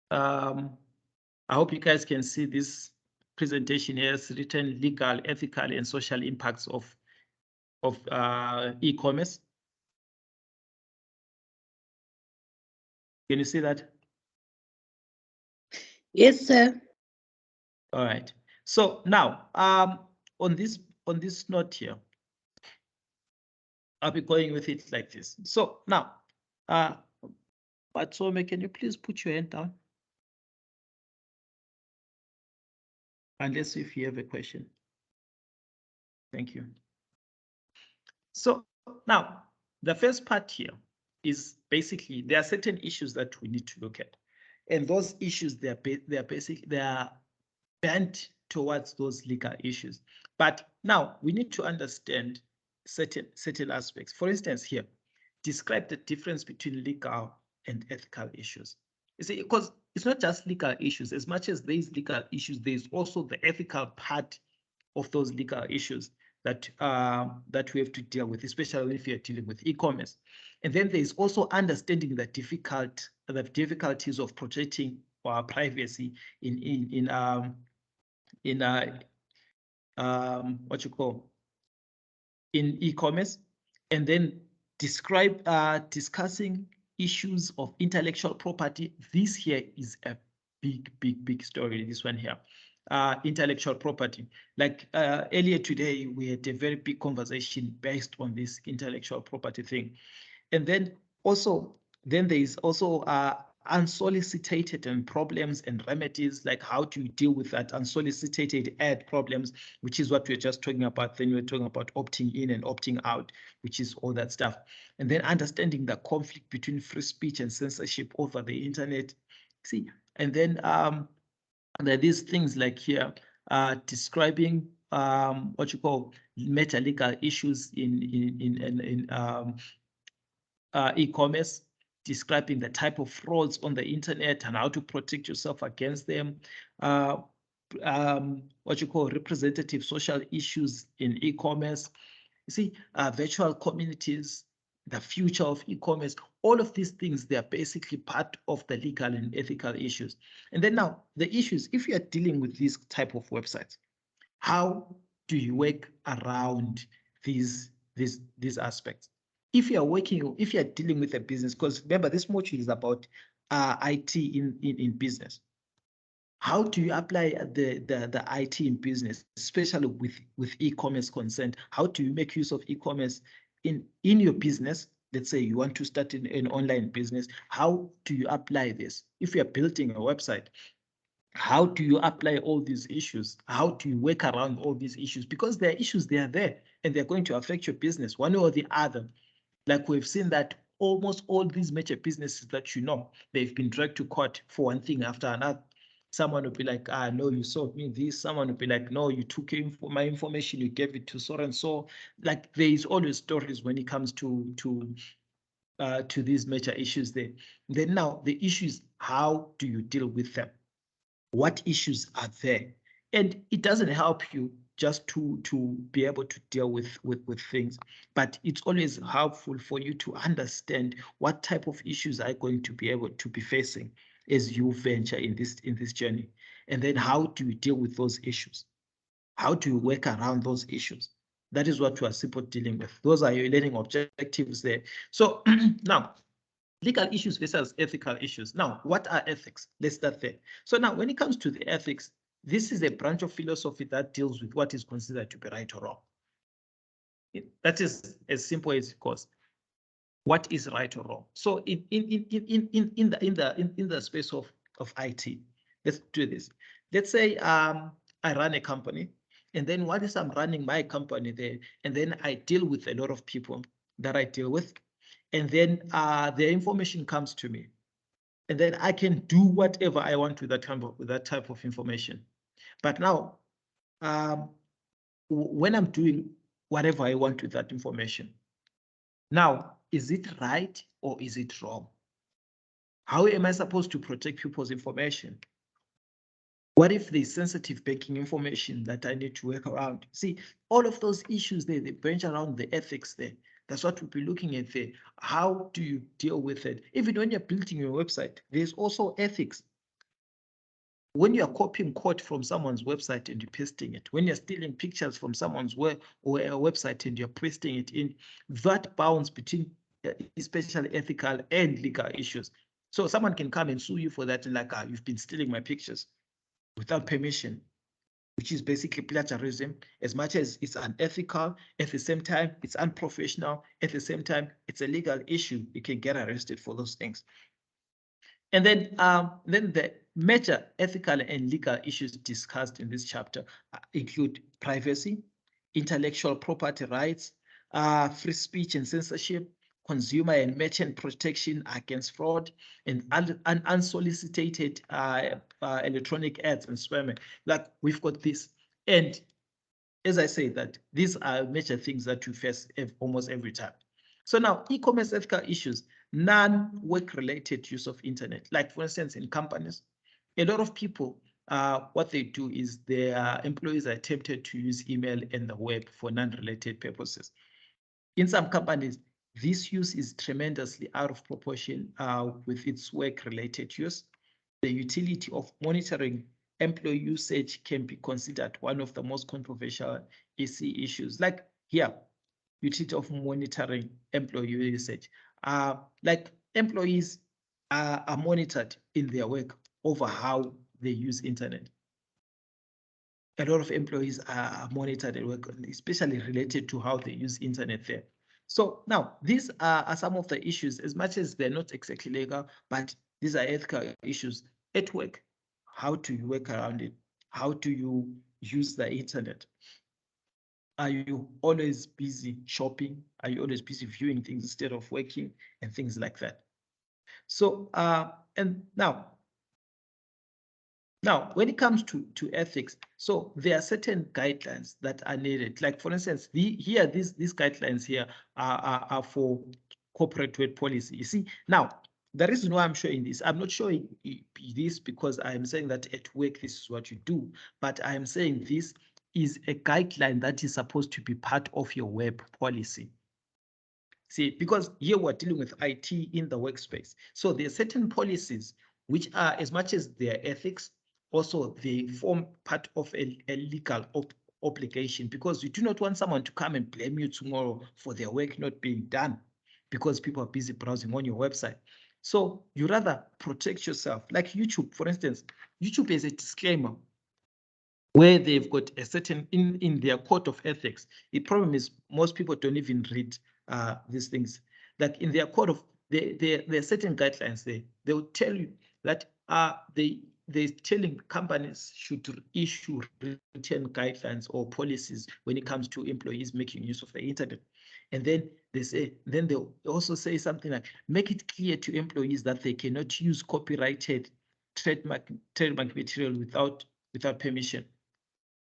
I hope you guys can see this presentation here. It's written legal, ethical, and social impacts of e-commerce. Can you see that? Yes, sir. All right. So now, on this note here, I'll be going with it like this. So now, Batsome, can you please put your hand down? Unless if you have a question. Thank you. So now, the first part here is basically there are certain issues that we need to look at, and those issues they are bent towards those legal issues. But now we need to understand certain aspects. For instance, here, describe the difference between legal and ethical issues. You see, because it's not just legal issues. As much as there's legal issues, there's also the ethical part of those legal issues that we have to deal with, especially if you're dealing with e-commerce. And then there's also understanding the difficulties of protecting our privacy in e-commerce, and then discussing issues of intellectual property. This here is a big story, this one here. Intellectual property. Like earlier today, we had a very big conversation based on this intellectual property thing. And then there is also unsolicited and problems and remedies, like how to deal with that unsolicited ad problems, which is what we're just talking about. Then we're talking about opting in and opting out, which is all that stuff. And then understanding the conflict between free speech and censorship over the internet. See, and then there are these things like here, describing what you call meta legal issues in e-commerce, describing the type of frauds on the internet and how to protect yourself against them. What you call representative social issues in e-commerce, You see, virtual communities, the future of e-commerce, all of these things, they are basically part of the legal and ethical issues. And then now the issues, if you are dealing with these type of websites, how do you work around these aspects? If you are dealing with a business, because remember this module is about IT in business. How do you apply the IT in business, especially with e-commerce concerned? How do you make use of e-commerce in your business? Let's say you want to start an online business. How do you apply this? If you're building a website, how do you apply all these issues? How do you work around all these issues? Because there are issues, they are there, and they're going to affect your business one way or the other. Like we've seen that almost all these major businesses that you know, they've been dragged to court for one thing after another. Someone will be like, no, you sold me this. Someone will be like, no, you took my information, you gave it to so and so. Like there is always stories when it comes to these major issues there. Then now the issue is, how do you deal with them? What issues are there? And it doesn't help you just to be able to deal with things, but it's always helpful for you to understand what type of issues are going to be able to be facing as you venture in this journey. And then how do you deal with those issues? How do you work around those issues? That is what you are simply dealing with. Those are your learning objectives there. So now, legal issues versus ethical issues. Now, what are ethics? Let's start there. So now, when it comes to the ethics, this is a branch of philosophy that deals with what is considered to be right or wrong. That is as simple as it goes. What is right or wrong? So in the space of IT, let's do this. Let's say I run a company, and then what is I'm running my company there, and then I deal with a lot of people that I deal with, and then their information comes to me, and then I can do whatever I want with that type of information. But now, when I'm doing whatever I want with that information, now, is it right or is it wrong? How am I supposed to protect people's information? What if there's sensitive banking information that I need to work around? See, all of those issues there, they branch around the ethics there. That's what we'll be looking at there. How do you deal with it? Even when you're building your website, there's also ethics. When you are copying code from someone's website and you're pasting it, when you're stealing pictures from someone's website and you're pasting it in, that bounds between especially ethical and legal issues. So someone can come and sue you for that, like, you've been stealing my pictures without permission, which is basically plagiarism. As much as it's unethical, at the same time, it's unprofessional, at the same time, it's a legal issue. You can get arrested for those things. And then the major ethical and legal issues discussed in this chapter include privacy, intellectual property rights, free speech and censorship, consumer and merchant protection against fraud, and unsolicited electronic ads and spamming. Like we've got this. And as I say, that these are major things that you face almost every time. So now, e-commerce ethical issues, non-work-related use of internet. Like for instance, in companies, a lot of people, what they do is their employees are tempted to use email and the web for non-related purposes. In some companies, this use is tremendously out of proportion with its work-related use. The utility of monitoring employee usage can be considered one of the most controversial EC issues. Like here, utility of monitoring employee usage. Like employees are monitored in their work over how they use internet. A lot of employees are monitored at work, especially related to how they use internet there. So now these are some of the issues, as much as they're not exactly legal, but these are ethical issues at work. How do you work around it? How do you use the internet? Are you always busy shopping? Are you always busy viewing things instead of working and things like that? So, and now when it comes to ethics, so there are certain guidelines that are needed. Like for instance, these guidelines here are for corporate web policy. You see, now the reason why I'm showing this, I'm not showing this because I'm saying that at work this is what you do, but I'm saying this is a guideline that is supposed to be part of your web policy. See, because here we're dealing with IT in the workspace. So there are certain policies which are, as much as their ethics, also they form part of a legal obligation, because you do not want someone to come and blame you tomorrow for their work not being done because people are busy browsing on your website. So you rather protect yourself. Like YouTube, for instance, YouTube has a disclaimer where they've got a certain, in their code of ethics. The problem is most people don't even read these things. Like in their code of, there are certain guidelines there. They will tell you that they're telling companies should issue written guidelines or policies when it comes to employees making use of the internet. And then they say, then they'll also say something like, make it clear to employees that they cannot use copyrighted trademark material without permission.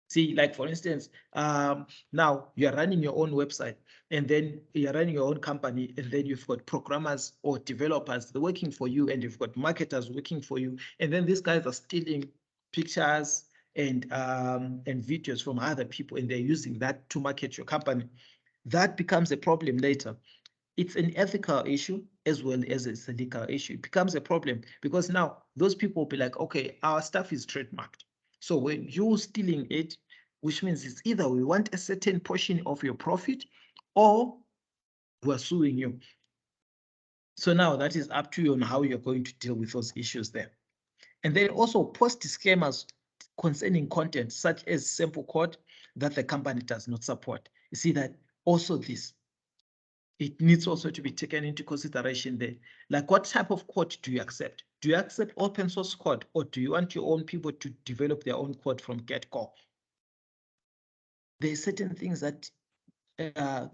See, like for instance, now you're running your own website, and then you're running your own company, and then you've got programmers or developers working for you, and you've got marketers working for you, and then these guys are stealing pictures and videos from other people, and they're using that to market your company. That becomes a problem later. It's an ethical issue as well as it's a legal issue. It becomes a problem because now those people will be like, okay, our stuff is trademarked. So when you're stealing it, which means it's either we want a certain portion of your profit or we're suing you. So now that is up to you on how you're going to deal with those issues there. And then also post disclaimers concerning content such as sample code that the company does not support. You see that also this, it needs also to be taken into consideration there. Like what type of code do you accept? Do you accept open source code, or do you want your own people to develop their own code from get-go? There are certain things that,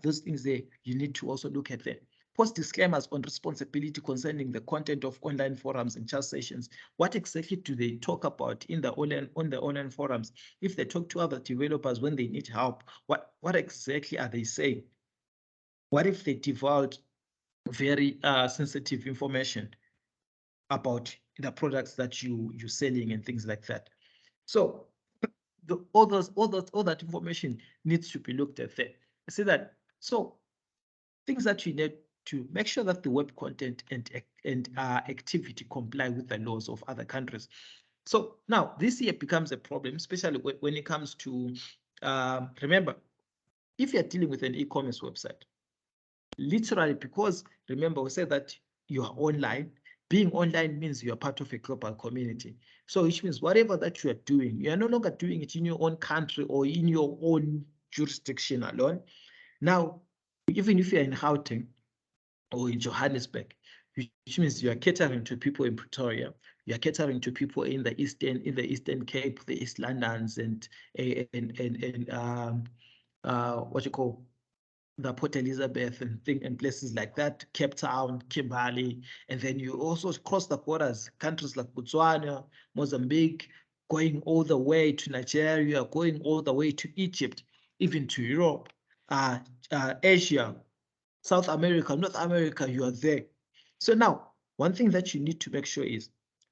those things there, you need to also look at there. Post disclaimers on responsibility concerning the content of online forums and chat sessions. What exactly do they talk about in the online forums? If they talk to other developers when they need help, what exactly are they saying? What if they divulge very sensitive information about the products that you're selling and things like that? So all that information needs to be looked at there. I see that. So things that you need to make sure that the web content and activity comply with the laws of other countries. So now this here becomes a problem, especially when it comes to, remember, if you're dealing with an e-commerce website, literally, because remember we said that you are online. Being online means you are part of a global community. So which means whatever that you are doing, you are no longer doing it in your own country or in your own jurisdiction alone. Now, even if you're in Gauteng or in Johannesburg, which means you are catering to people in Pretoria, you are catering to people in the Eastern Cape, the East Londons, and what you call the Port Elizabeth and places like that, Cape Town, Kimberley, and then you also cross the borders, countries like Botswana, Mozambique, going all the way to Nigeria, going all the way to Egypt, even to Europe, Asia, South America, North America, you are there. So now, one thing that you need to make sure is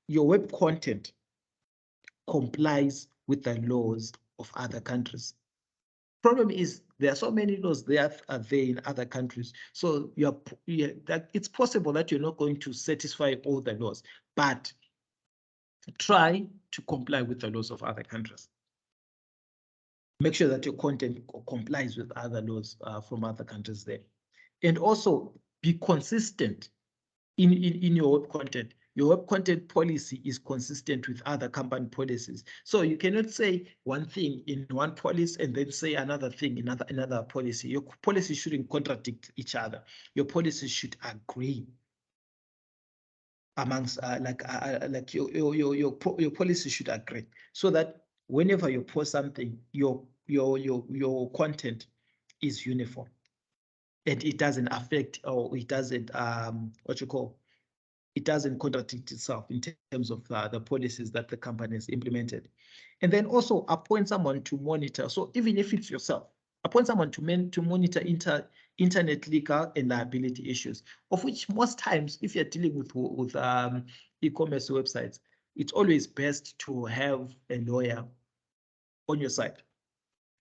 your web content complies with the laws of other countries. Problem is there are so many laws that are there in other countries. So that it's possible that you're not going to satisfy all the laws, but try to comply with the laws of other countries. Make sure that your content complies with other laws from other countries there. And also be consistent in your web content. Your web content policy is consistent with other company policies. So you cannot say one thing in one policy and then say another thing in another policy. Your policy shouldn't contradict each other. Your policy should agree amongst your policy should agree, so that whenever you post something, your content is uniform and it doesn't affect, or it doesn't it doesn't contradict itself in terms of the policies that the company has implemented. And then also appoint someone to monitor. So even if it's yourself, appoint someone to monitor internet legal and liability issues, of which most times, if you're dealing with e-commerce websites, it's always best to have a lawyer on your side.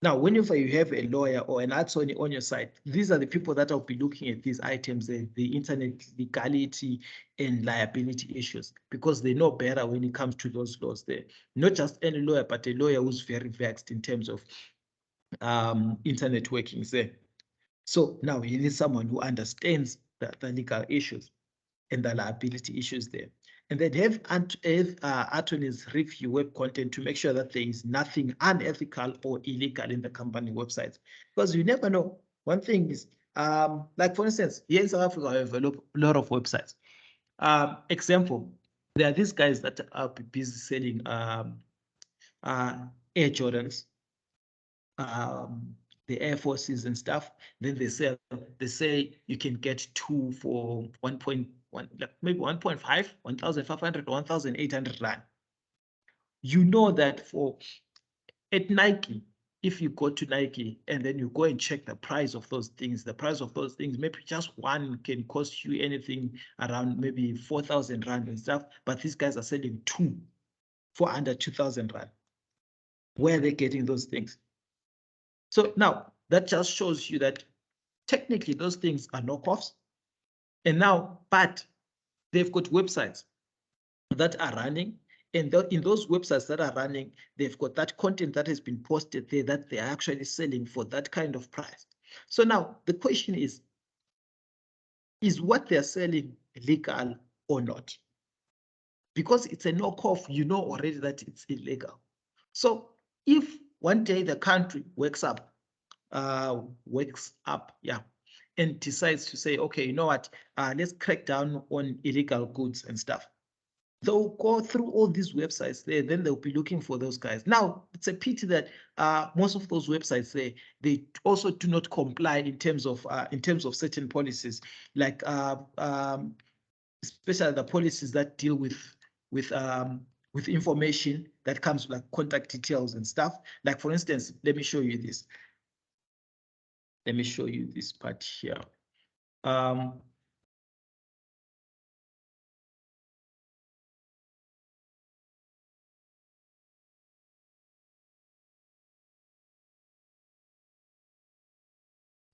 Now, whenever you have a lawyer or an attorney on your side, these are the people that will be looking at these items, the internet legality and liability issues, because they know better when it comes to those laws there. Not just any lawyer, but a lawyer who's very vexed in terms of internet workings there. So now you need someone who understands the legal issues and the liability issues there. And then have attorneys review web content to make sure that there is nothing unethical or illegal in the company websites. Because you never know. One thing is, like for instance, here in South Africa, I have a lot of websites. Example, there are these guys that are busy selling Air Jordans, the Air Forces and stuff. Then they say you can get 2 for 1.1, maybe 1.5, 1,500, 1,800 rand. You know that at Nike, if you go to Nike and then you go and check the price of those things, maybe just one can cost you anything around maybe 4,000 rand and stuff, but these guys are selling 2 for under 2,000 rand. Where are they getting those things? So now that just shows you that technically those things are knockoffs. And now, but they've got websites that are running, and in those websites that are running, they've got that content that has been posted there that they're actually selling for that kind of price. So now the question is what they're selling legal or not? Because it's a knockoff, you know already that it's illegal. So if one day the country wakes up, and decides to say, okay, you know what, let's crack down on illegal goods and stuff. They'll go through all these websites there, then they'll be looking for those guys. Now, it's a pity that most of those websites there, they also do not comply in terms of certain policies, like especially the policies that deal with information that comes with like contact details and stuff. Like for instance, let me show you this. Let me show you this part here.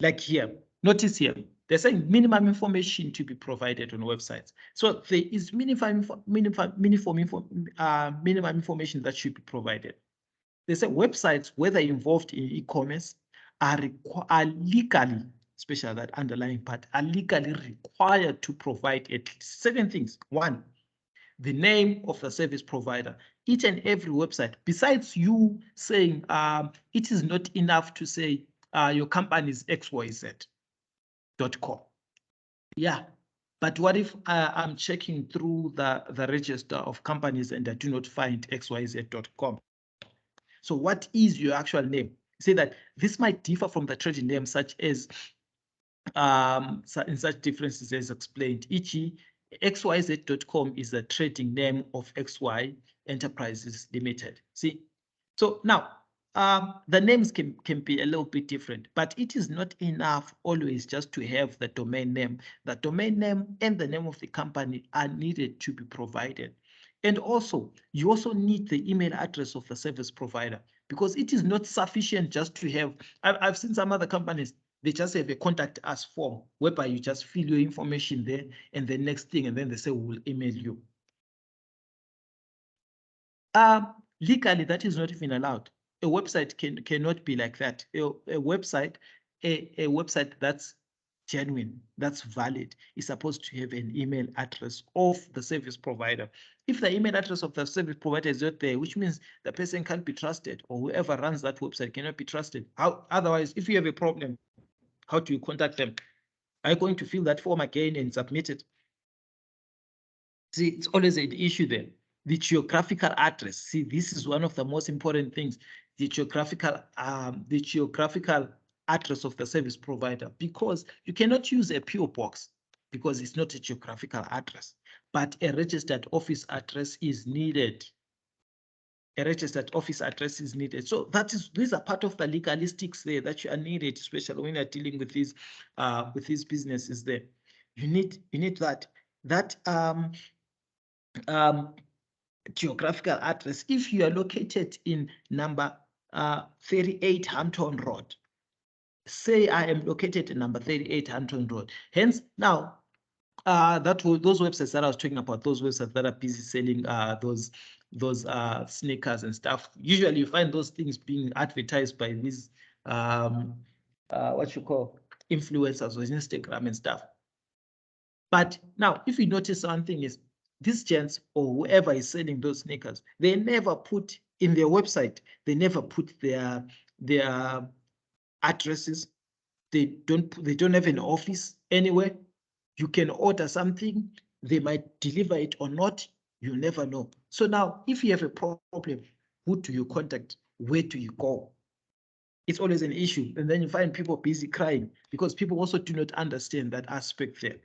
Like here, notice here, they're saying minimum information to be provided on websites. So there is minimum information that should be provided. They say websites, whether involved in e-commerce, are legally, especially that underlying part, are legally required to provide at least 7 things. 1, the name of the service provider. Each and every website, besides you saying it is not enough to say your company is xyz.com. Yeah, but what if I'm checking through the register of companies and I do not find xyz.com? So what is your actual name? Say that this might differ from the trading name, such as in such differences as explained. E.g., xyz.com is the trading name of XY Enterprises Limited. See, so now the names can be a little bit different, but it is not enough always just to have the domain name. The domain name and the name of the company are needed to be provided. And also, you also need the email address of the service provider, because it is not sufficient just to have, I've seen some other companies, they just have a contact us form whereby you just fill your information there and the next thing, and then they say, we'll email you. Legally, that is not even allowed. A website cannot be like that. A website that's genuine, that's valid, is supposed to have an email address of the service provider. If the email address of the service provider is not there, which means the person can't be trusted, or whoever runs that website cannot be trusted. Otherwise, if you have a problem, how do you contact them? Are you going to fill that form again and submit it? See, it's always an issue there. The geographical address. See, this is one of the most important things. The geographical address of the service provider, because you cannot use a PO box because it's not a geographical address, but a registered office address is needed. A registered office address is needed. So these are part of the legalistics there that you are needed, especially when you're dealing with these businesses there. You need that geographical address. If you are located in number 38 Hampton Road. Say I am located at number 38 Hampton Road. Hence, now those websites that I was talking about, those websites that are busy selling those sneakers and stuff. Usually, you find those things being advertised by these what you call influencers on Instagram and stuff. But now, if you notice one thing is these gents or whoever is selling those sneakers, they never put in their website. They never put their addresses. They don't have an office anywhere. You can order something, they might deliver it or not, you never know. So now, if you have a problem, who do you contact? Where do you go? It's always an issue. And then you find people busy crying because people also do not understand that aspect there.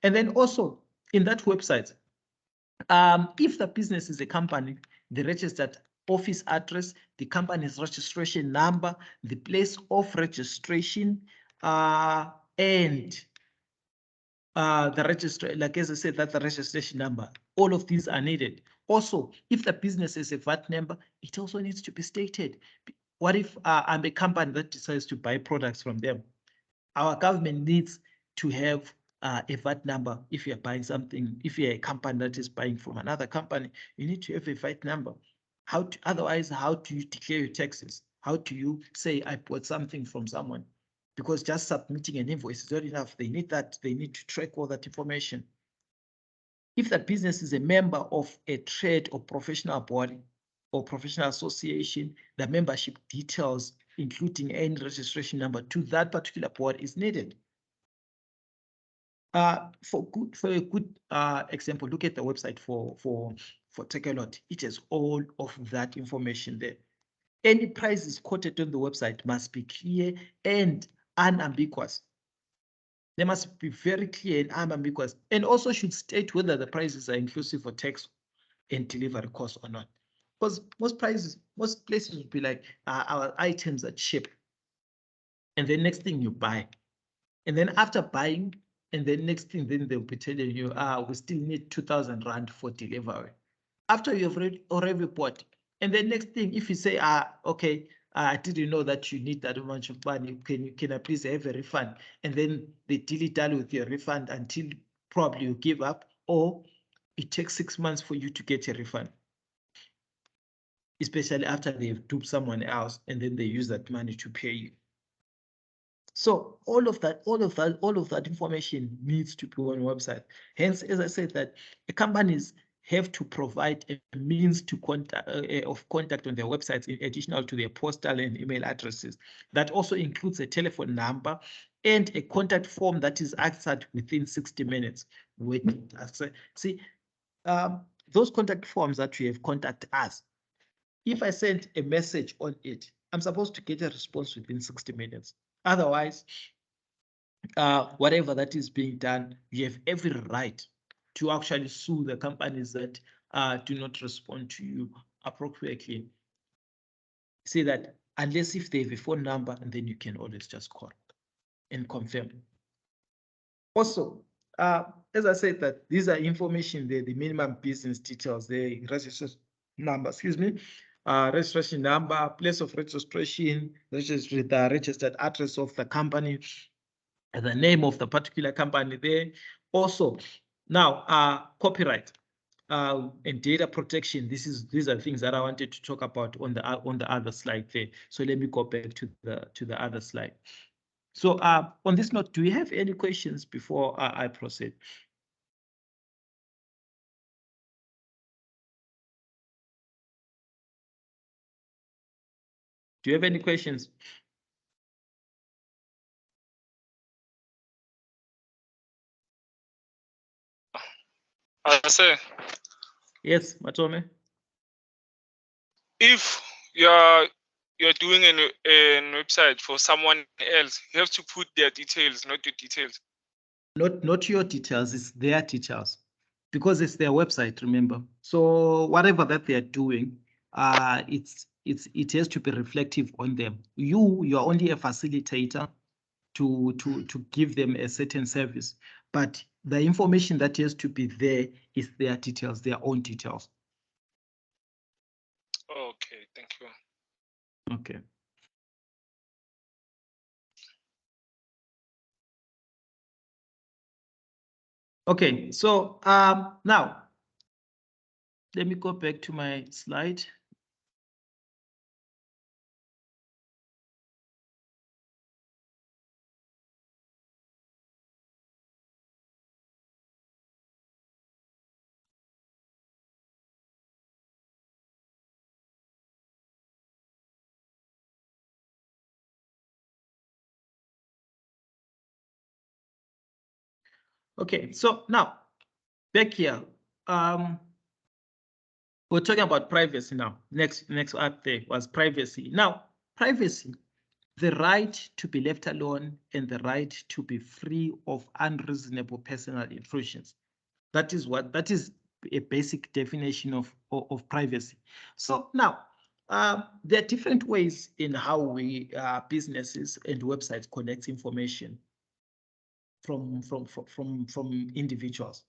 And then also in that website, if the business is a company, the registered office address, the company's registration number, the place of registration, and the register, like as I said, that's the registration number. All of these are needed. Also, if the business is a VAT number, it also needs to be stated. What if I'm a company that decides to buy products from them? Our government needs to have a VAT number. If you're buying something, if you're a company that is buying from another company, you need to have a VAT number. Otherwise, how do you declare your taxes? How do you say I bought something from someone? Because just submitting an invoice is not enough. They need that. They need to track all that information. If the business is a member of a trade or professional body or professional association, the membership details, including any registration number to that particular board, is needed. For a good example, look at the website for Takealot. It has all of that information there. Any prices quoted on the website must be clear and unambiguous. They must be very clear and unambiguous, and also should state whether the prices are inclusive of tax and delivery costs or not. Because most places would be like our items are cheap, and then next thing you buy, and then after buying, and then next thing then they'll be telling you, we still need 2,000 Rand for delivery. After you have already bought, and then next thing, if you say, okay, I didn't know that you need that much of money, can I please have a refund? And then they dilly-dally with your refund until probably you give up, or it takes 6 months for you to get a refund. Especially after they've duped someone else and then they use that money to pay you. So all of that information needs to be on the website. Hence, as I said, that the companies have to provide a means to contact on their websites in addition to their postal and email addresses. That also includes a telephone number and a contact form that is answered within 60 minutes. See, those contact forms that you have, contact us. If I send a message on it, I'm supposed to get a response within 60 minutes. Otherwise, whatever that is being done, you have every right to actually sue the companies that do not respond to you appropriately. Say that unless if they have a phone number, and then you can always just call and confirm. Also, as I said, that these are information there, the minimum business details, the registration number, excuse me, registration number, place of registration, the registered address of the company, and the name of the particular company there. Also, now copyright and data protection. These are things that I wanted to talk about on the other slide there. So let me go back to the other slide. So on this note, do you have any questions before I proceed? Do you have any questions? Sir. Yes, Matome. If you're doing a website for someone else, you have to put their details, not your details. Not your details, it's their details, because it's their website, remember. So whatever that they are doing, it has to be reflective on them. You're only a facilitator to give them a certain service, but the information that has to be there is their details, their own details. Okay, thank you. Okay. Okay, so now let me go back to my slide. Okay, so now back here, we're talking about privacy now. Next up there was privacy. Now, privacy, the right to be left alone and the right to be free of unreasonable personal intrusions. That is a basic definition of privacy. So now, there are different ways in how we businesses and websites collect information from individuals.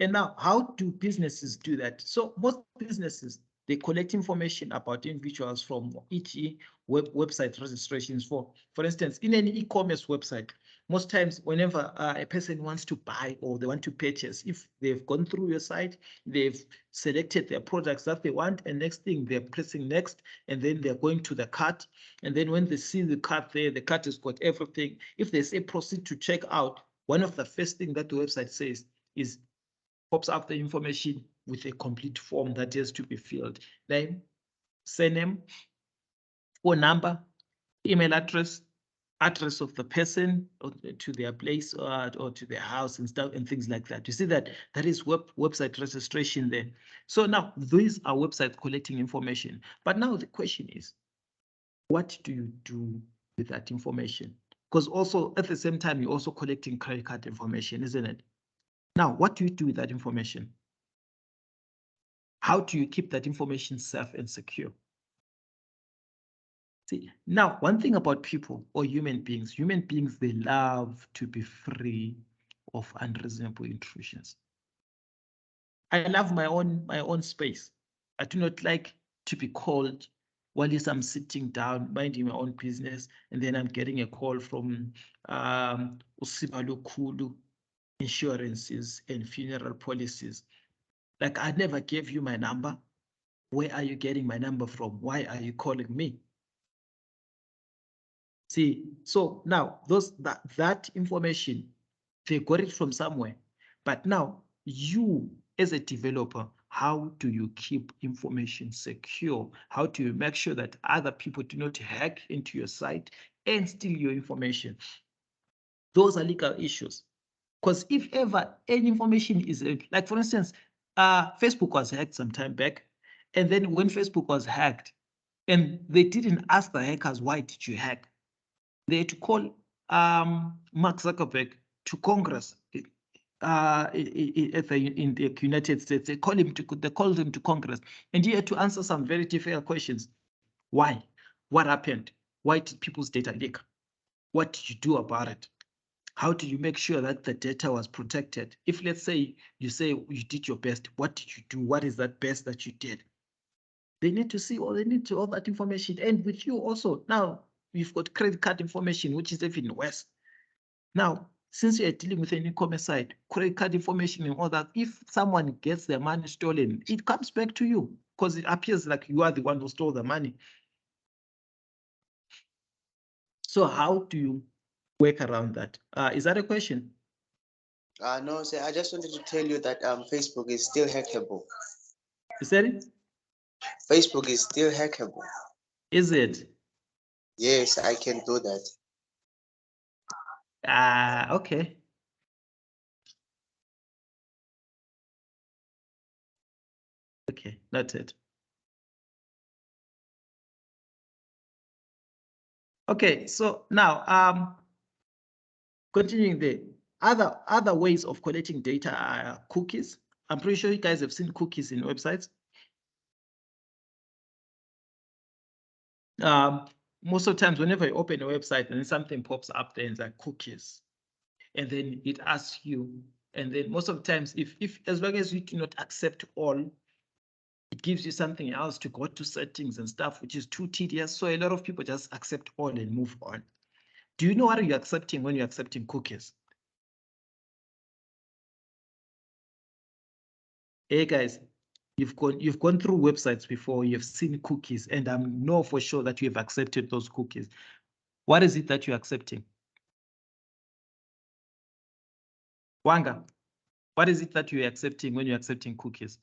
And now, how do businesses do that? So most businesses, they collect information about individuals from e.g. website registrations. For instance, in an e-commerce website, most times whenever a person wants to buy or they want to purchase, if they've gone through your site, they've selected their products that they want, and next thing they're pressing next, and then they're going to the cart. And then when they see the cart there, the cart has got everything. If they say proceed to check out, one of the first thing that the website says is pops up the information with a complete form that has to be filled. Name, surname, phone number, email address, address of the person or to their place or to their house and stuff and things like that. You see that is website registration there. So now these are websites collecting information. But now the question is, what do you do with that information? Because also at the same time, you're also collecting credit card information, isn't it? Now, what do you do with that information? How do you keep that information safe and secure? See, now, one thing about people or human beings, they love to be free of unreasonable intrusions. I love my own space. I do not like to be called while I'm sitting down, minding my own business, and then I'm getting a call from Usibalo Kulu Insurances and Funeral Policies. Like, I never gave you my number. Where are you getting my number from? Why are you calling me? See, so now that information, they got it from somewhere. But now you as a developer, how do you keep information secure? How do you make sure that other people do not hack into your site and steal your information? Those are legal issues. Because if ever any information is, like for instance, Facebook was hacked some time back. And then when Facebook was hacked, and they didn't ask the hackers, why did you hack? They had to call Mark Zuckerberg to Congress in the United States. They called him to Congress, and he had to answer some very difficult questions. Why? What happened? Why did people's data leak? What did you do about it? How do you make sure that the data was protected? If let's say you did your best, what did you do? What is that best that you did? They need to see all that information. And with you also, now you've got credit card information, which is even worse. Now, since you're dealing with an e-commerce site, credit card information and all that, if someone gets their money stolen, it comes back to you because it appears like you are the one who stole the money. So how do you work around that? Is that a question? No, sir. I just wanted to tell you that Facebook is still hackable. Is that it? Facebook is still hackable. Is it? Yes, I can do that. Okay. Okay, that's it. Okay, so now continuing the other ways of collecting data are cookies. I'm pretty sure you guys have seen cookies in websites. Most of the times, whenever you open a website and something pops up there, it's like cookies, and then it asks you. And then most of the times, if as long as you do not accept all, it gives you something else to go to settings and stuff, which is too tedious. So a lot of people just accept all and move on. Do you know what you're accepting when you're accepting cookies? Hey guys, you've gone through websites before, you've seen cookies, and I know for sure that you have accepted those cookies. What is it that you're accepting? Wanga, what is it that you're accepting when you're accepting cookies?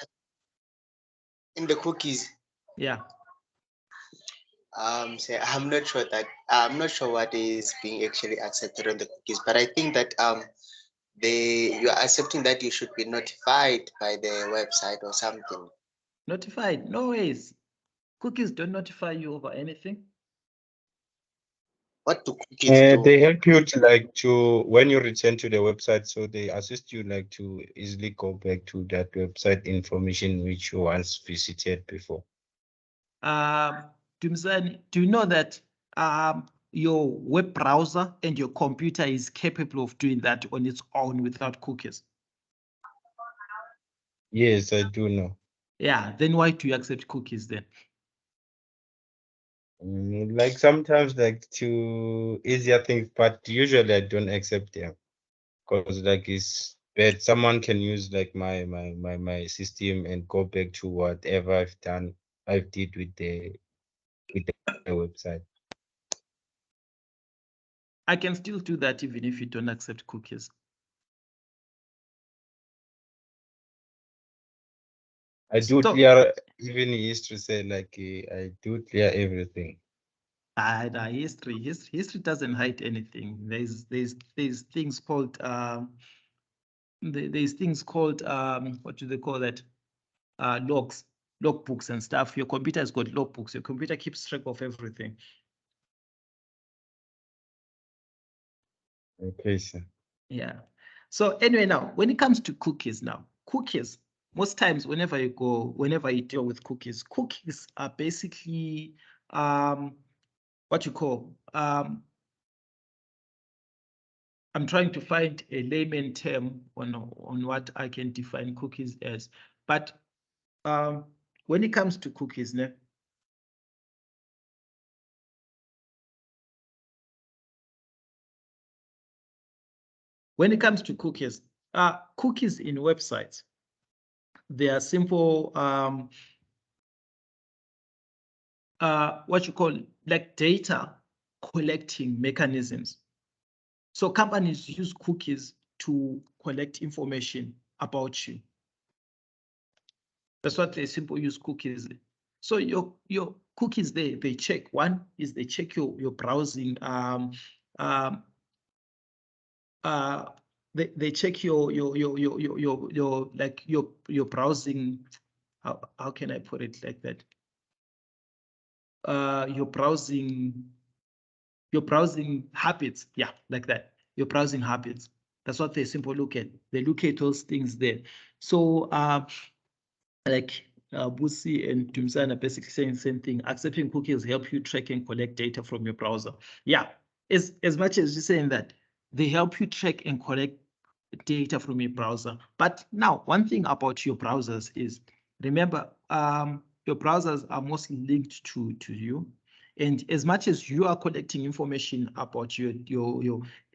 In the cookies. Yeah. So I'm not sure what is being actually accepted on the cookies, but I think that you are accepting that you should be notified by the website or something. Notified? No ways. Cookies don't notify you over anything. What do cookies do? They help you to when you return to the website, so they assist you to easily go back to that website information which you once visited before. Dumzani, do you know that your web browser and your computer is capable of doing that on its own without cookies? Yes, I do know. Yeah, then why do you accept cookies then? Sometimes to easier things, but usually I don't accept them because it's bad. Someone can use my system and go back to whatever I did with the website. I can still do that even if you don't accept cookies. I do clear even history, say I do clear everything. History doesn't hide anything. There's things called there's things called what do they call that? Logbooks and stuff. Your computer has got logbooks. Your computer keeps track of everything. Okay, sir. Yeah. So anyway, now when it comes to cookies, most times whenever you deal with cookies are basically what you call I'm trying to find a layman term on what I can define cookies as, but when it comes to cookies, cookies in websites, they are simple what you call data collecting mechanisms. So companies use cookies to collect information about you. That's what they simply use cookies. So your cookies, they check. One is they check your browsing. They check your browsing. How can I put it like that? Your browsing habits. Yeah, like that. Your browsing habits. That's what they simply look at. They look at those things there. So Busi and Dumzana are basically saying the same thing. Accepting cookies help you track and collect data from your browser. Yeah, as much as you're saying that, they help you track and collect data from your browser. But now, one thing about your browsers is, remember, your browsers are mostly linked to you. And as much as you are collecting information about your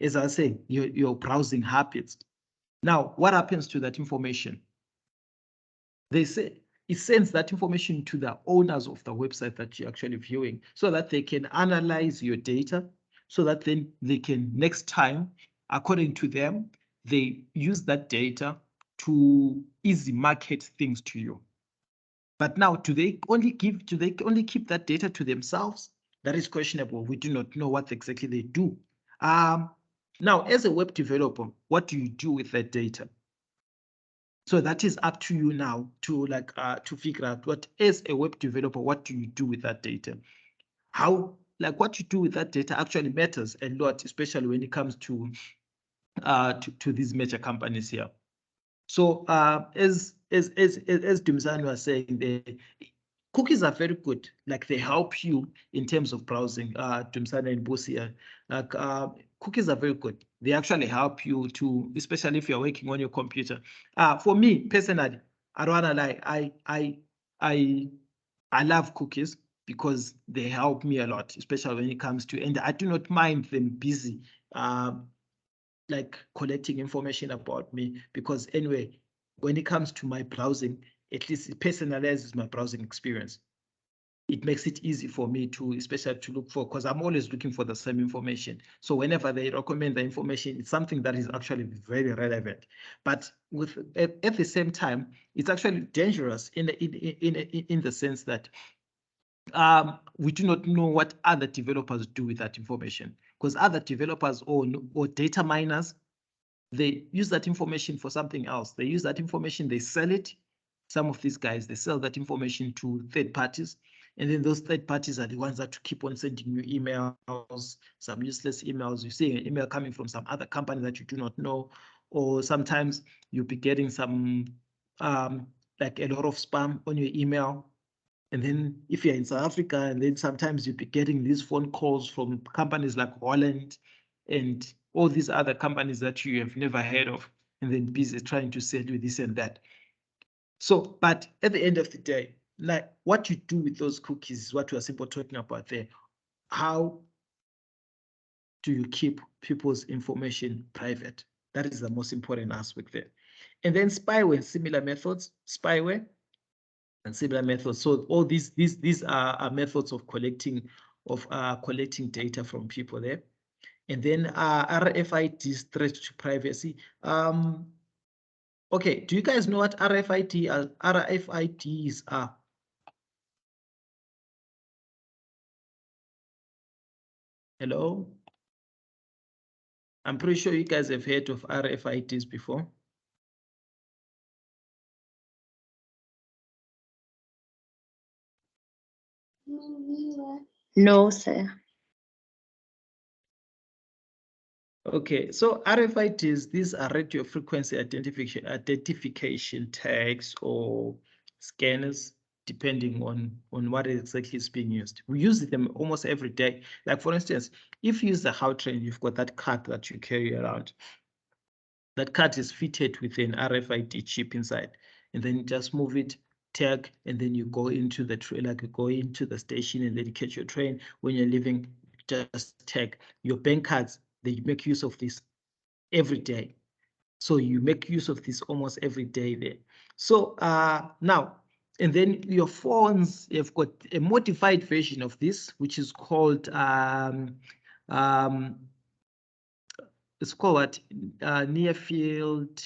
as I say, your browsing habits. Now, what happens to that information? They say it sends that information to the owners of the website that you're actually viewing so that they can analyze your data, so that then they can next time, according to them, they use that data to easy market things to you. But now, do they only keep that data to themselves? That is questionable. We do not know what exactly they do. Now, as a web developer, what do you do with that data? So that is up to you now to figure out what, as a web developer, what do you do with that data? What you do with that data actually matters a lot, especially when it comes to these major companies here. So as Dumzani was saying, the cookies are very good. They help you in terms of browsing. Dumzani and Busi, cookies are very good. They actually help you to, especially if you're working on your computer. For me personally, I don't wanna lie, I love cookies because they help me a lot, especially when it comes to, and I do not mind them busy, like collecting information about me, because anyway, when it comes to my browsing, at least it personalizes my browsing experience. It makes it easy for me to, especially to look for, because I'm always looking for the same information. So whenever they recommend the information, it's something that is actually very relevant. But with at the same time, it's actually dangerous in the sense that we do not know what other developers do with that information, because other developers or data miners, they use that information for something else. They use that information, they sell it. Some of these guys, they sell that information to third parties. And then those third parties are the ones that keep on sending you emails, some useless emails. You see an email coming from some other company that you do not know, or sometimes you'll be getting some, like a lot of spam on your email. And then if you're in South Africa, and then sometimes you'll be getting these phone calls from companies like Holland and all these other companies that you have never heard of, and then busy trying to sell you this and that. So, but at the end of the day, like what you do with those cookies is what we are simply talking about there. How do you keep people's information private? That is the most important aspect there. And then spyware and similar methods, spyware and similar methods. So all these are methods of collecting data from people there. And then RFID threat to privacy. Okay, do you guys know what RFIDs are? Hello? I'm pretty sure you guys have heard of RFIDs before. No, sir. Okay, so RFIDs, these are radio frequency identification tags or scanners, depending on what exactly is being used. We use them almost every day. Like for instance, if you use the Gautrain, you've got that card that you carry around. That card is fitted with an RFID chip inside, and then you just move it, tag, and then you go into the train, like you go into the station and then you catch your train. When you're leaving, just tag. Your bank cards, they make use of this every day. So you make use of this almost every day there. So now, and then your phones, you've got a modified version of this, which is called it's called what? Near field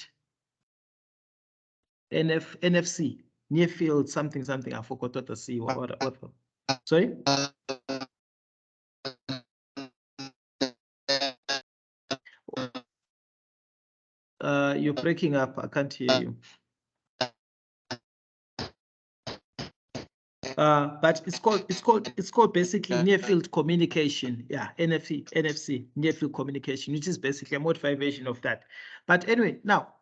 NFC, near field something. I forgot what the C. What? Sorry. You're breaking up. I can't hear you. But it's called basically near field communication. Yeah, NFC, near field communication, which is basically a modified version of that. But anyway, now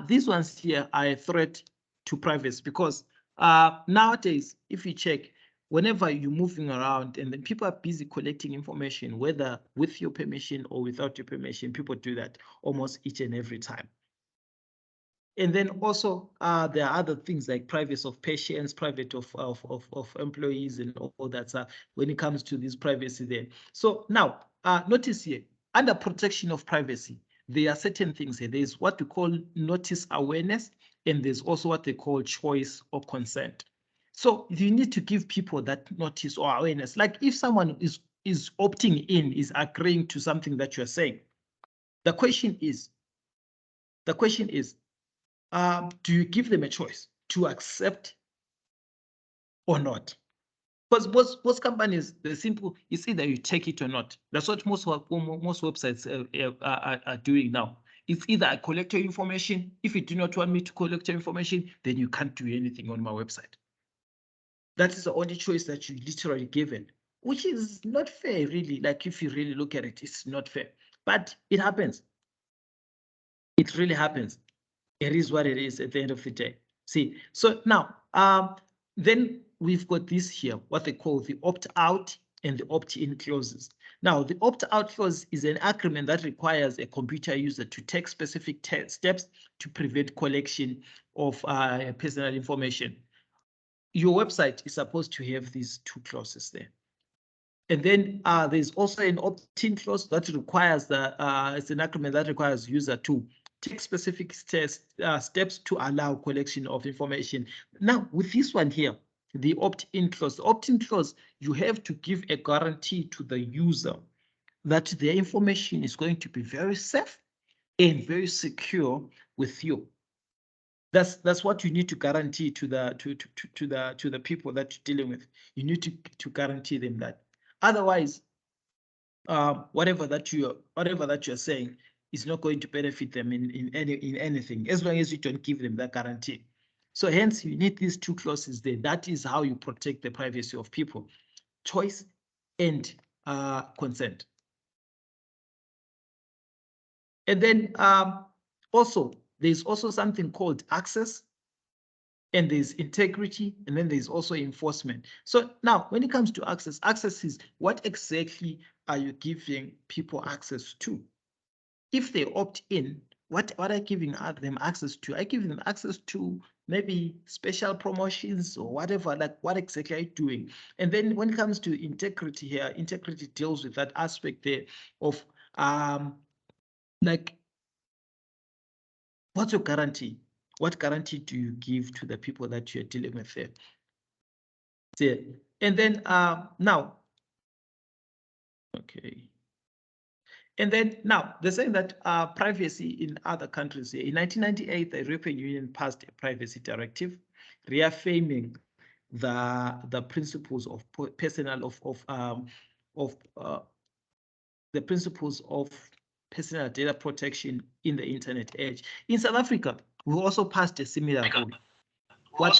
these ones here are a threat to privacy, because nowadays, if you check, whenever you're moving around and then people are busy collecting information, whether with your permission or without your permission, people do that almost each and every time. And then also there are other things like privacy of patients, private of employees and all that stuff when it comes to this privacy there. So now notice here, under protection of privacy, there are certain things here. There's what we call notice awareness, and there's also what they call choice or consent. So you need to give people that notice or awareness. Like if someone is opting in, is agreeing to something that you're saying, the question is, do you give them a choice to accept or not? Because most companies, the simple, it's either you take it or not. That's what most websites are doing now. It's either I collect your information. If you do not want me to collect your information, then you can't do anything on my website. That is the only choice that you literally given, which is not fair, really. Like if you really look at it, it's not fair. But it happens. It really happens. It is what it is at the end of the day. See, so now, then we've got this here, what they call the opt-out and the opt-in clauses. Now, the opt-out clause is an agreement that requires a computer user to take specific steps to prevent collection of personal information. your website is supposed to have these two clauses there. And then there's also an opt-in clause that requires it's an agreement that requires user to take specific steps to allow collection of information. Now, with this one here, the opt-in clause, you have to give a guarantee to the user that their information is going to be very safe and very secure with you. That's what you need to guarantee to the people that you're dealing with. You need to guarantee them that. Otherwise, whatever that you're saying is not going to benefit them in anything, as long as you don't give them that guarantee. So hence, you need these two clauses there. That is how you protect the privacy of people: choice and consent. And then also, there's also something called access, and there's integrity, and then there's also enforcement. So now, when it comes to access, access is what exactly are you giving people access to? If they opt in, what are you giving them access to? I give them access to maybe special promotions or whatever, like what exactly are you doing? And then when it comes to integrity here, integrity deals with that aspect there of like, what's your guarantee? What guarantee do you give to the people that you're dealing with there? So, and then now, okay. And then now they're saying that privacy in other countries. In 1998, the European Union passed a privacy directive, reaffirming the principles of the principles of personal data protection in the internet age. In South Africa, we also passed a similar rule. What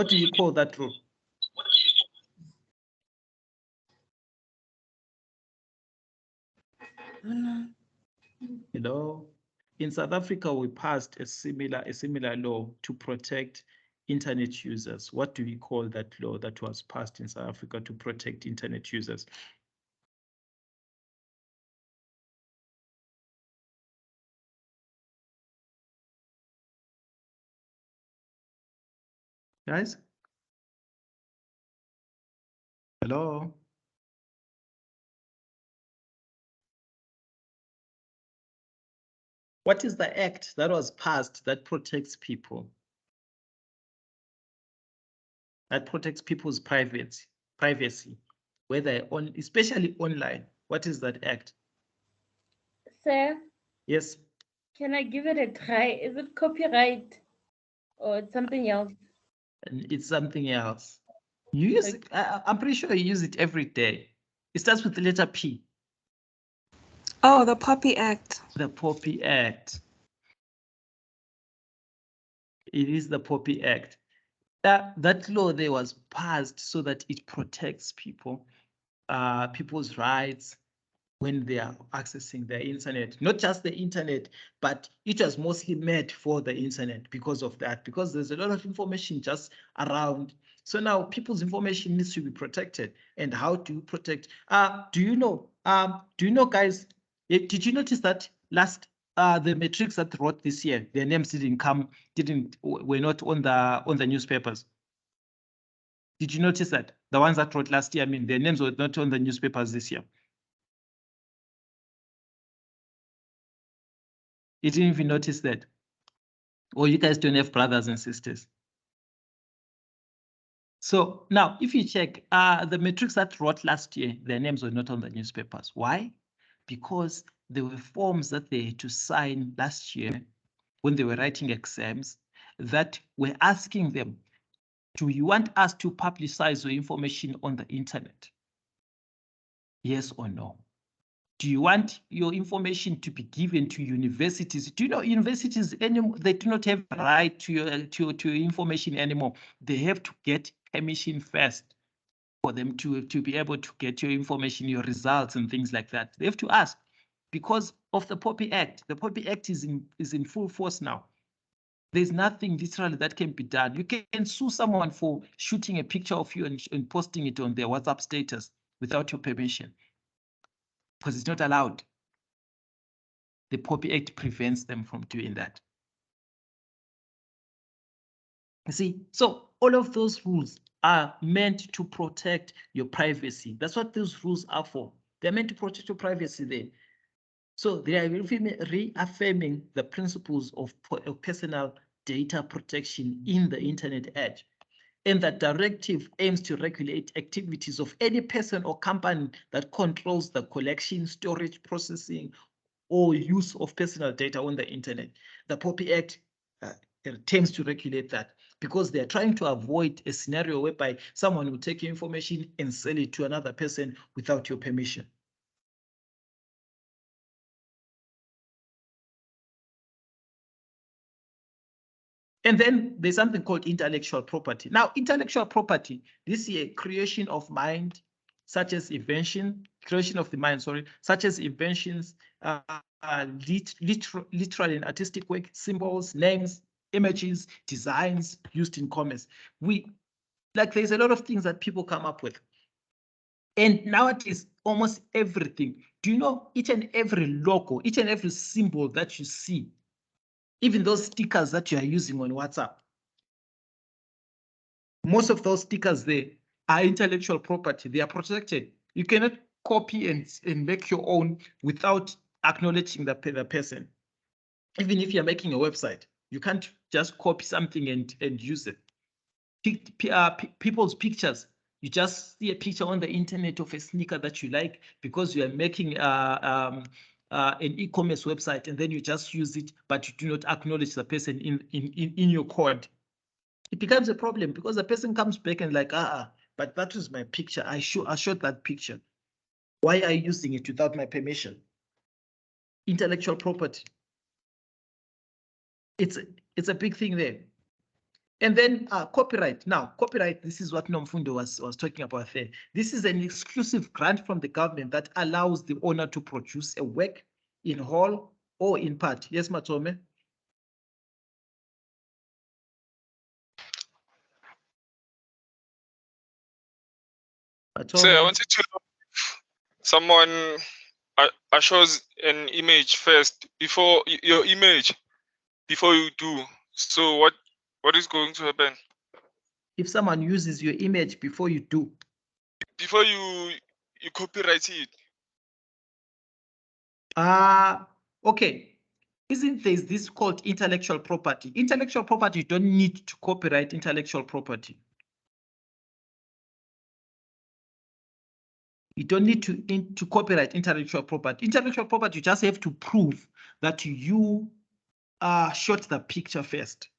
do you call that rule? Hello. In South Africa, we passed a similar law to protect internet users. What do we call that law that was passed in South Africa to protect internet users? Guys? Hello? What is the act that was passed that protects people? That protects people's privacy, whether especially online. What is that act? Sir, Yes. can I give it a try? Is it copyright or it's something else? It's something else. You use it, I'm pretty sure you use it every day. It starts with the letter P. Oh, the POPI Act. The POPI Act. It is the POPI Act. That law there was passed so that it protects people's rights when they are accessing the internet. Not just the internet, but it was mostly made for the internet because of that, because there's a lot of information just around. So now people's information needs to be protected. And how do you protect? Do you know, guys, did you notice that the matrix that wrote this year, their names were not on the newspapers? Did you notice that? The ones that wrote last year, I mean, their names were not on the newspapers this year. You didn't even notice that? Or you guys don't have brothers and sisters? So now, if you check, the matrix that wrote last year, their names were not on the newspapers. Why? Because there were forms that they had to sign last year when they were writing exams that were asking them, do you want us to publicize your information on the internet? Yes or no? Do you want your information to be given to universities? Do you know universities anymore? They do not have a right to your information anymore. They have to get permission first for them to be able to get your information, your results and things like that. They have to ask because of the POPI Act. The POPI Act is in full force now. There's nothing literally that can be done. You can sue someone for shooting a picture of you and posting it on their WhatsApp status without your permission, because it's not allowed. The POPI Act prevents them from doing that. You see, so all of those rules are meant to protect your privacy. That's what those rules are for. They're meant to protect your privacy there. So they are reaffirming the principles of personal data protection in the internet age. And that directive aims to regulate activities of any person or company that controls the collection, storage, processing, or use of personal data on the internet. The POPI Act attempts to regulate that because they're trying to avoid a scenario whereby someone will take your information and sell it to another person without your permission. And then there's something called intellectual property. Now, intellectual property, this is a creation of mind, such as creation of the mind, such as inventions, literal and artistic work, symbols, names, images, designs used in commerce. There's a lot of things that people come up with. And nowadays, almost everything. Do you know each and every logo, each and every symbol that you see, even those stickers that you are using on WhatsApp, most of those stickers there are intellectual property. They are protected. You cannot copy and make your own without acknowledging the person. Even if you're making a website, you can't just copy something and use it. People's pictures, you just see a picture on the internet of a sneaker that you like because you are making an e-commerce website, and then you just use it, but you do not acknowledge the person in your code. It becomes a problem because the person comes back and like, but that was my picture. I shot that picture. Why are you using it without my permission? Intellectual property. It's a big thing there. And then copyright. Now, copyright, this is what Nomfundo was talking about there. This is an exclusive grant from the government that allows the owner to produce a work in whole or in part. Yes, Matome? So I wanted to know if someone shows an image first before your image before you do. So what is going to happen? If someone uses your image before you do. Before you copyright it. Okay. Isn't there this called intellectual property? Intellectual property, you don't need to copyright intellectual property. You don't need to copyright intellectual property. Intellectual property, you just have to prove that you shot the picture first.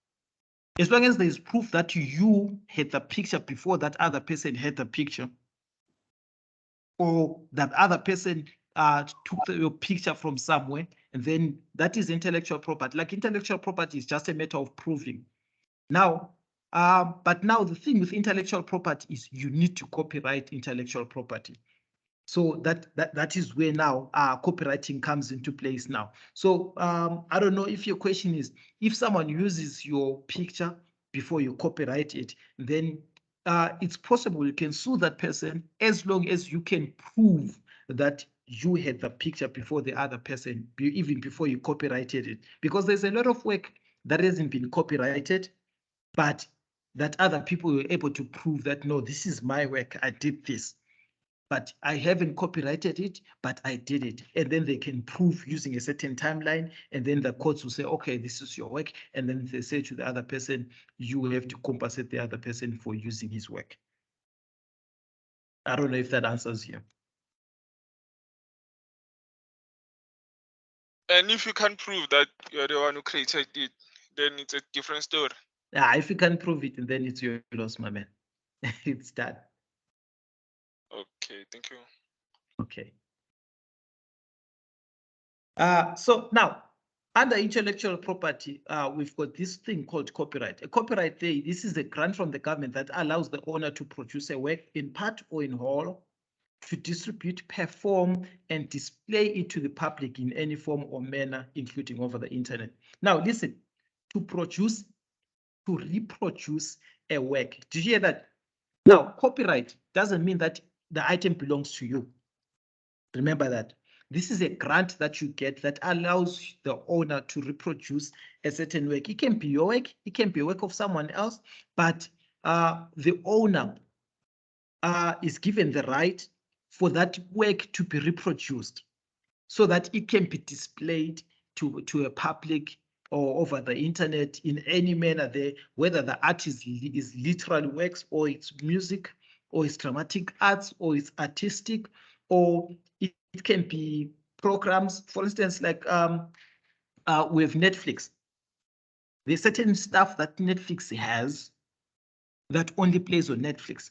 As long as there is proof that you had the picture before that other person had the picture, or that other person took your picture from somewhere, and then that is intellectual property. Like intellectual property is just a matter of proving. Now, but now the thing with intellectual property is you need to copyright intellectual property. So that is where now copywriting comes into place now. So I don't know if your question is, if someone uses your picture before you copyright it, then it's possible you can sue that person as long as you can prove that you had the picture before the other person, even before you copyrighted it. Because there's a lot of work that hasn't been copyrighted, but that other people were able to prove that, no, this is my work, I did this. But I haven't copyrighted it, but I did it. And then they can prove using a certain timeline, and then the courts will say, okay, this is your work. And then they say to the other person, you have to compensate the other person for using his work. I don't know if that answers you. And if you can prove that you're the one who created it, then it's a different story. Yeah, if you can prove it, then it's your loss, my man. It's done. Okay, thank you. Okay. So now, under intellectual property, we've got this thing called copyright. A copyright, this is a grant from the government that allows the owner to produce a work in part or in whole, to distribute, perform, and display it to the public in any form or manner, including over the internet. Now, listen, to produce, to reproduce a work. Do you hear that? Now, copyright doesn't mean that the item belongs to you. Remember that. This is a grant that you get that allows the owner to reproduce a certain work. It can be your work, it can be a work of someone else, but the owner is given the right for that work to be reproduced so that it can be displayed to a public or over the internet in any manner there, whether the art is literal works or it's music or it's dramatic arts or it's artistic, or it can be programs. For instance, like with Netflix, there's certain stuff that Netflix has that only plays on Netflix.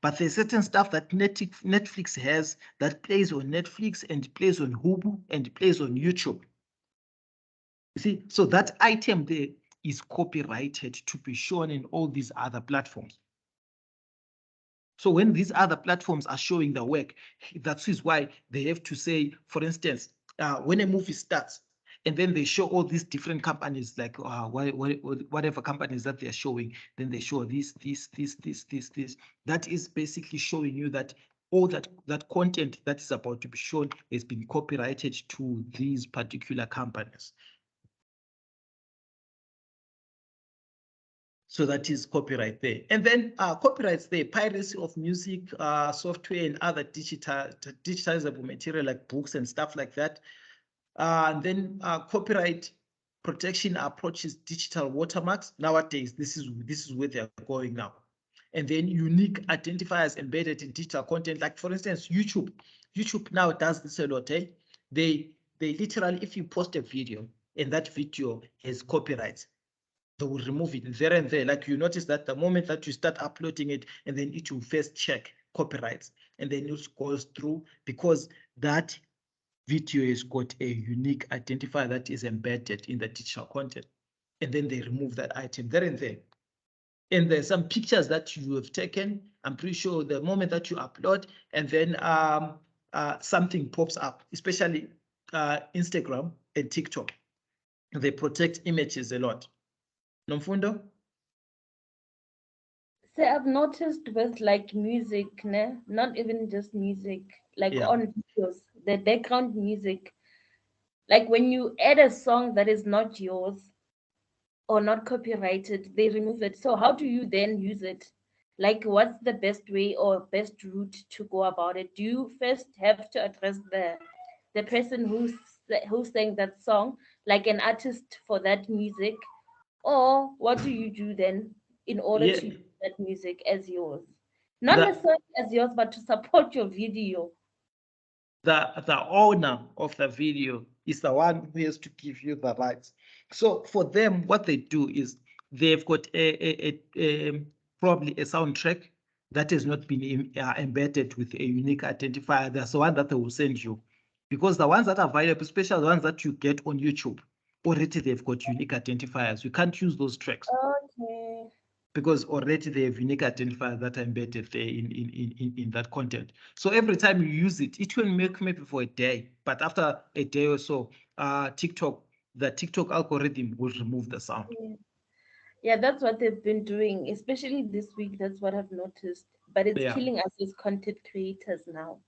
But there's certain stuff that Netflix has that plays on Netflix and plays on Hulu and plays on YouTube. You see, so that item there is copyrighted to be shown in all these other platforms. So when these other platforms are showing the work, that is why they have to say, for instance, when a movie starts, and then they show all these different companies, like whatever companies that they're showing, then they show this. That is basically showing you that all that content that is about to be shown has been copyrighted to these particular companies. So that is copyright there. And then copyrights there, piracy of music, software, and other digitizable material like books and stuff like that. And then copyright protection approaches digital watermarks. Nowadays, this is where they're going now. And then unique identifiers embedded in digital content, like for instance, YouTube. YouTube now does this a lot. They literally, if you post a video and that video has copyrights, they will remove it there and there. Like you notice that the moment that you start uploading it, and then it will first check copyrights, and then it goes through because that video has got a unique identifier that is embedded in the digital content, and then they remove that item there and there. And there's some pictures that you have taken. I'm pretty sure the moment that you upload, and then something pops up, especially Instagram and TikTok, they protect images a lot. Nomfundo? So I've noticed with like music, not even just music, like on videos, the background music, like when you add a song that is not yours or not copyrighted, they remove it. So how do you then use it? Like what's the best way or best route to go about it? Do you first have to address the person who's sang that song, like an artist for that music, or what do you do then in order to use that music as yours? Not necessarily as yours, but to support your video. The owner of the video is the one who has to give you the rights. So for them, what they do is they've got probably a soundtrack that has not been embedded with a unique identifier. That's the one that they will send you, because the ones that are available, especially the ones that you get on YouTube, already they've got unique identifiers. You can't use those tracks. Okay. Because already they have unique identifiers that are embedded there in that content. So every time you use it, it will make maybe for a day, but after a day or so, the TikTok algorithm will remove the sound. Yeah, that's what they've been doing, especially this week. That's what I've noticed. But it's killing us as content creators now.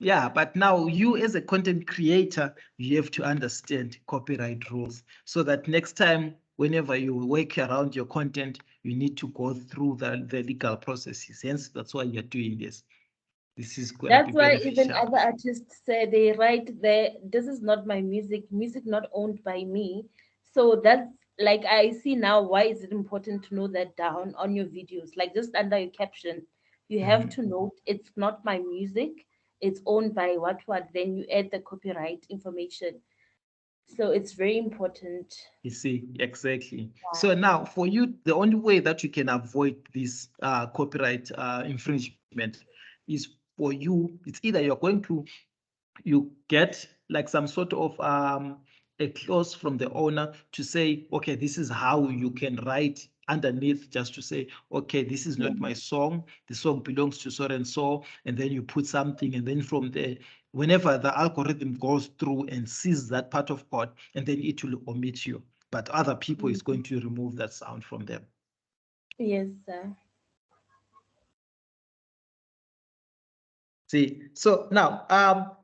Yeah, but now you as a content creator, you have to understand copyright rules so that next time, whenever you work around your content, you need to go through the legal processes. Hence, that's why you're doing this. This is going to be beneficial. That's why even other artists say they write there, this is not my music not owned by me. So that's like, I see now why is it important to note that down on your videos, like just under your caption, you have to note it's not my music, it's owned by what, then you add the copyright information. So it's very important. You see, exactly. Yeah. So now for you, the only way that you can avoid this copyright infringement is for you, it's either you get like some sort of a clause from the owner to say, okay, this is how you can write underneath, just to say, okay, this is not my song, the song belongs to so and so, and then you put something, and then from there, whenever the algorithm goes through and sees that part of code, and then it will omit you, but other people is going to remove that sound from them. Yes, sir. See, so now,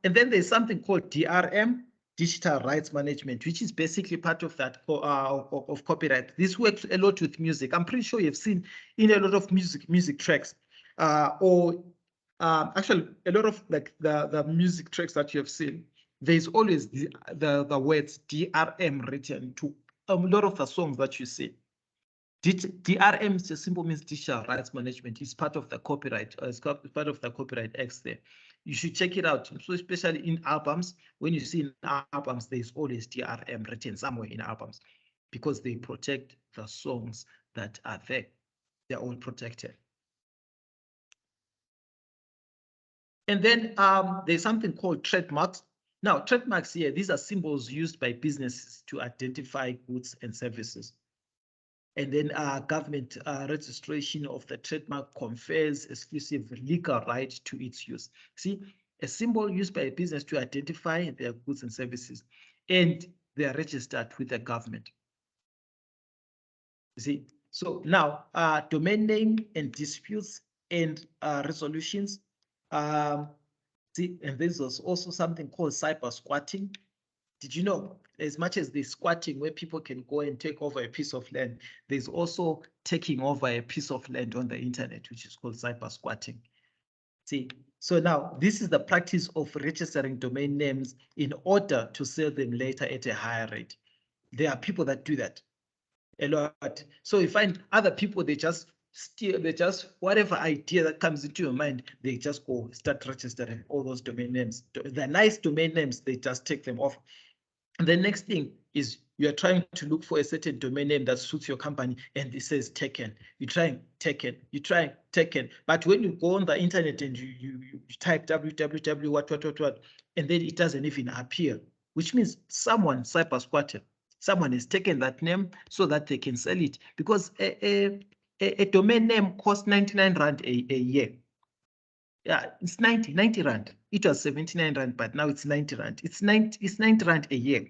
and then there's something called DRM, Digital Rights Management, which is basically part of that of copyright. This works a lot with music. I'm pretty sure you've seen in a lot of music tracks, or actually a lot of like the music tracks that you have seen. There's always the words DRM written to a lot of the songs that you see. DRM just simple means digital rights management. It's part of the copyright. It's part of the Copyright Acts there. You should check it out. So especially in albums, when you see in albums, there's always DRM written somewhere in albums because they protect the songs that are there. They're all protected. And then there's something called trademarks. Now, trademarks here, these are symbols used by businesses to identify goods and services. And then government registration of the trademark confers exclusive legal right to its use. See, a symbol used by a business to identify their goods and services, and they are registered with the government. See, so now domain name and disputes and resolutions. See, and there's also something called cyber squatting. Did you know, as much as there's squatting where people can go and take over a piece of land, there's also taking over a piece of land on the internet, which is called cyber squatting. See, so now this is the practice of registering domain names in order to sell them later at a higher rate. There are people that do that a lot. So you find other people, they just steal, they just, whatever idea that comes into your mind, they just go start registering all those domain names. The nice domain names, they just take them off. And the next thing is you are trying to look for a certain domain name that suits your company, and it says taken. You try taken, you try taken. But when you go on the internet and you type www what, and then it doesn't even appear, which means someone cyber squatted. Someone has taken that name so that they can sell it, because a domain name costs 99 Rand a year. Yeah, it's 90 Rand. It was 79 Rand, but now it's 90 Rand. It's 90 Rand a year.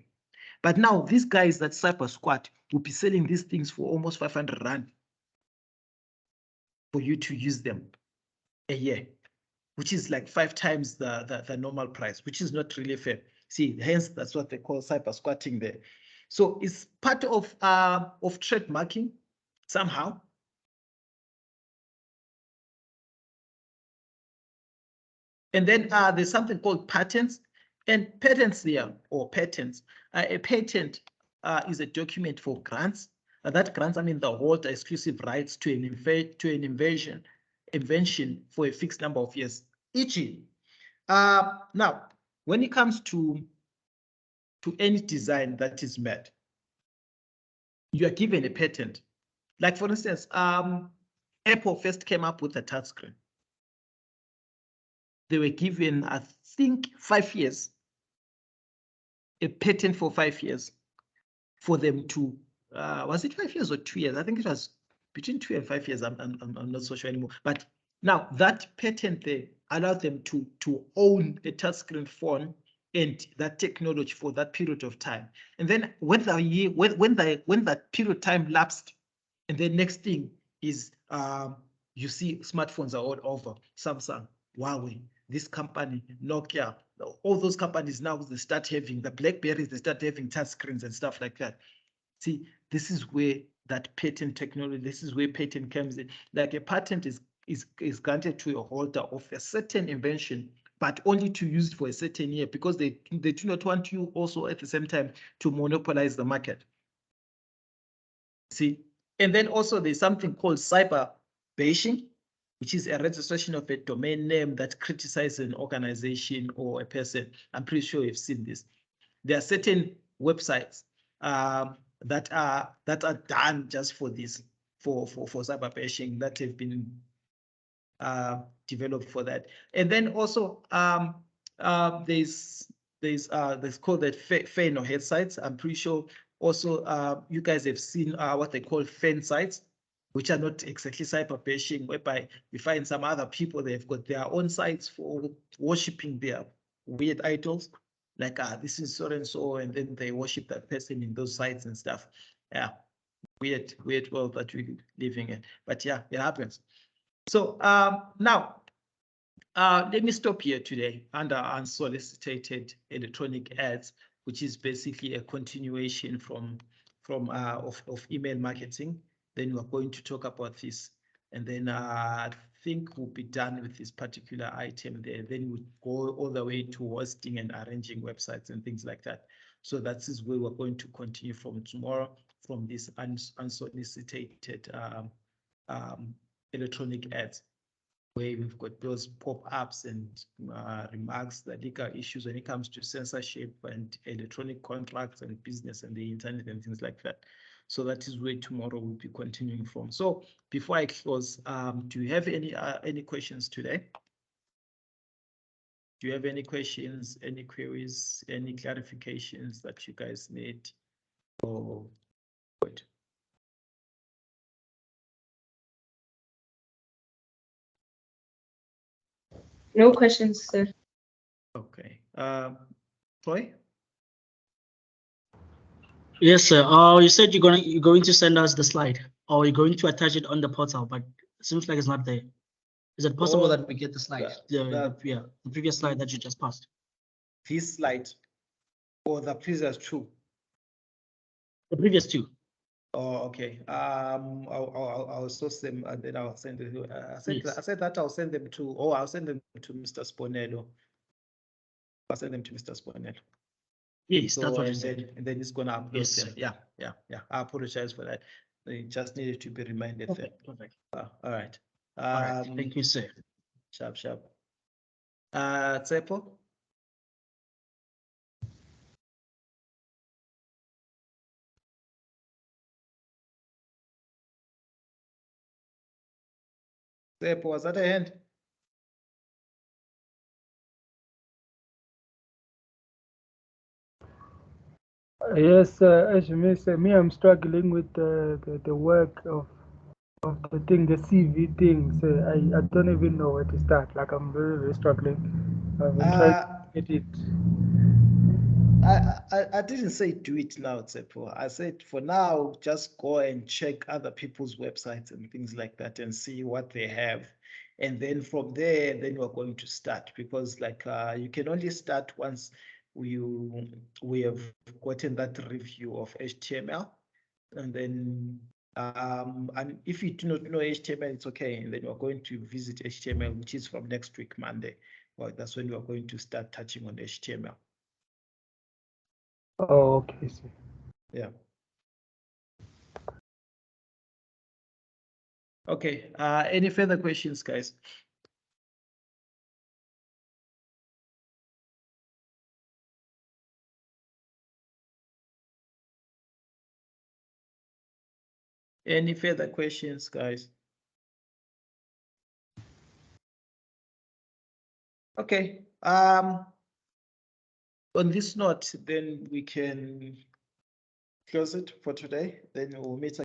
But now these guys that cyber squat will be selling these things for almost 500 Rand for you to use them a year, which is like 5 times the normal price, which is not really fair. See, hence that's what they call cyber squatting there. So it's part of trademarking somehow. And then there's something called patents, and patents there, or patents. A patent is a document for grants. That grants, I mean, the holder exclusive rights to an invention for a fixed number of years. E.g., now, when it comes to any design that is made, you are given a patent. Like for instance, Apple first came up with the touchscreen. They were given, I think, 5 years, a patent for 5 years for them to, was it 5 years or 2 years? I think it was between 2 and 5 years. I'm not so sure anymore. But now that patent they allowed them to own a touchscreen phone and that technology for that period of time. And then when that period of time lapsed, and the next thing is you see smartphones are all over. Samsung, Huawei, this company, Nokia, all those companies now, they start having the Blackberries, they start having touch screens and stuff like that. See, this is where that patent technology, this is where patent comes in. Like a patent is granted to a holder of a certain invention, but only to use it for a certain year, because they do not want you also at the same time to monopolize the market. See, and then also there's something called cyber bashing, which is a registration of a domain name that criticizes an organization or a person. I'm pretty sure you've seen this. There are certain websites that are done just for this, for cyber bashing, that have been developed for that. And then also there's called that fan or head sites. I'm pretty sure also you guys have seen what they call fan sites, which are not exactly cyber bashing, whereby you find some other people, they've got their own sites for worshiping their weird idols, like this is so and so, and then they worship that person in those sites and stuff. Yeah, weird world that we're living in. But yeah, it happens. So now Let me stop here today under unsolicited electronic ads, which is basically a continuation of email marketing. Then we're going to talk about this, and then I think we'll be done with this particular item there. Then we'll go all the way to hosting and arranging websites and things like that. So that is where we're going to continue from tomorrow, from this unsolicited electronic ads, where we've got those pop-ups and remarks, the legal issues when it comes to censorship and electronic contracts and business and the internet and things like that. So that is where tomorrow we'll be continuing from. So before I close, do you have any questions today? Do you have any questions, any queries, any clarifications that you guys need? Or what? No questions, sir. Okay. Troy? Yes, sir. You said you're going to send us the slide, or you're going to attach it on the portal, but it seems like it's not there. Is it possible that we get the slide, the previous slide that you just passed? This slide or the previous two? The previous two. Oh, okay. I'll source them and then I'll send it. I said that I'll send them to. Oh, I'll send them to Mr. Sponello. I'll send them to Mr. Sponello. Yes, that's what you said. And then it's gonna upload them. Yeah. I apologize for that. They just needed to be reminded. Okay, perfect. All right. All right. Thank you, sir. Sharp. Tsepo? Tsepo, was that a hand? Yes, as you may say, me, I'm struggling with the work of the thing, the CV thing. So I don't even know where to start. Like I'm very struggling. I've been trying to get it. I didn't say do it now, Tsepo. I said for now, just go and check other people's websites and things like that and see what they have. And then from there, then we're going to start, because like you can only start once we have gotten that review of HTML. And then and if you do not know HTML, it's okay. And then we're going to visit HTML, which is from next week, Monday. Well, that's when we're going to start touching on HTML. Oh, okay. So. Yeah. Okay. Any further questions, guys? Any further questions, guys? Okay. On this note, then we can close it for today. Then we'll meet again.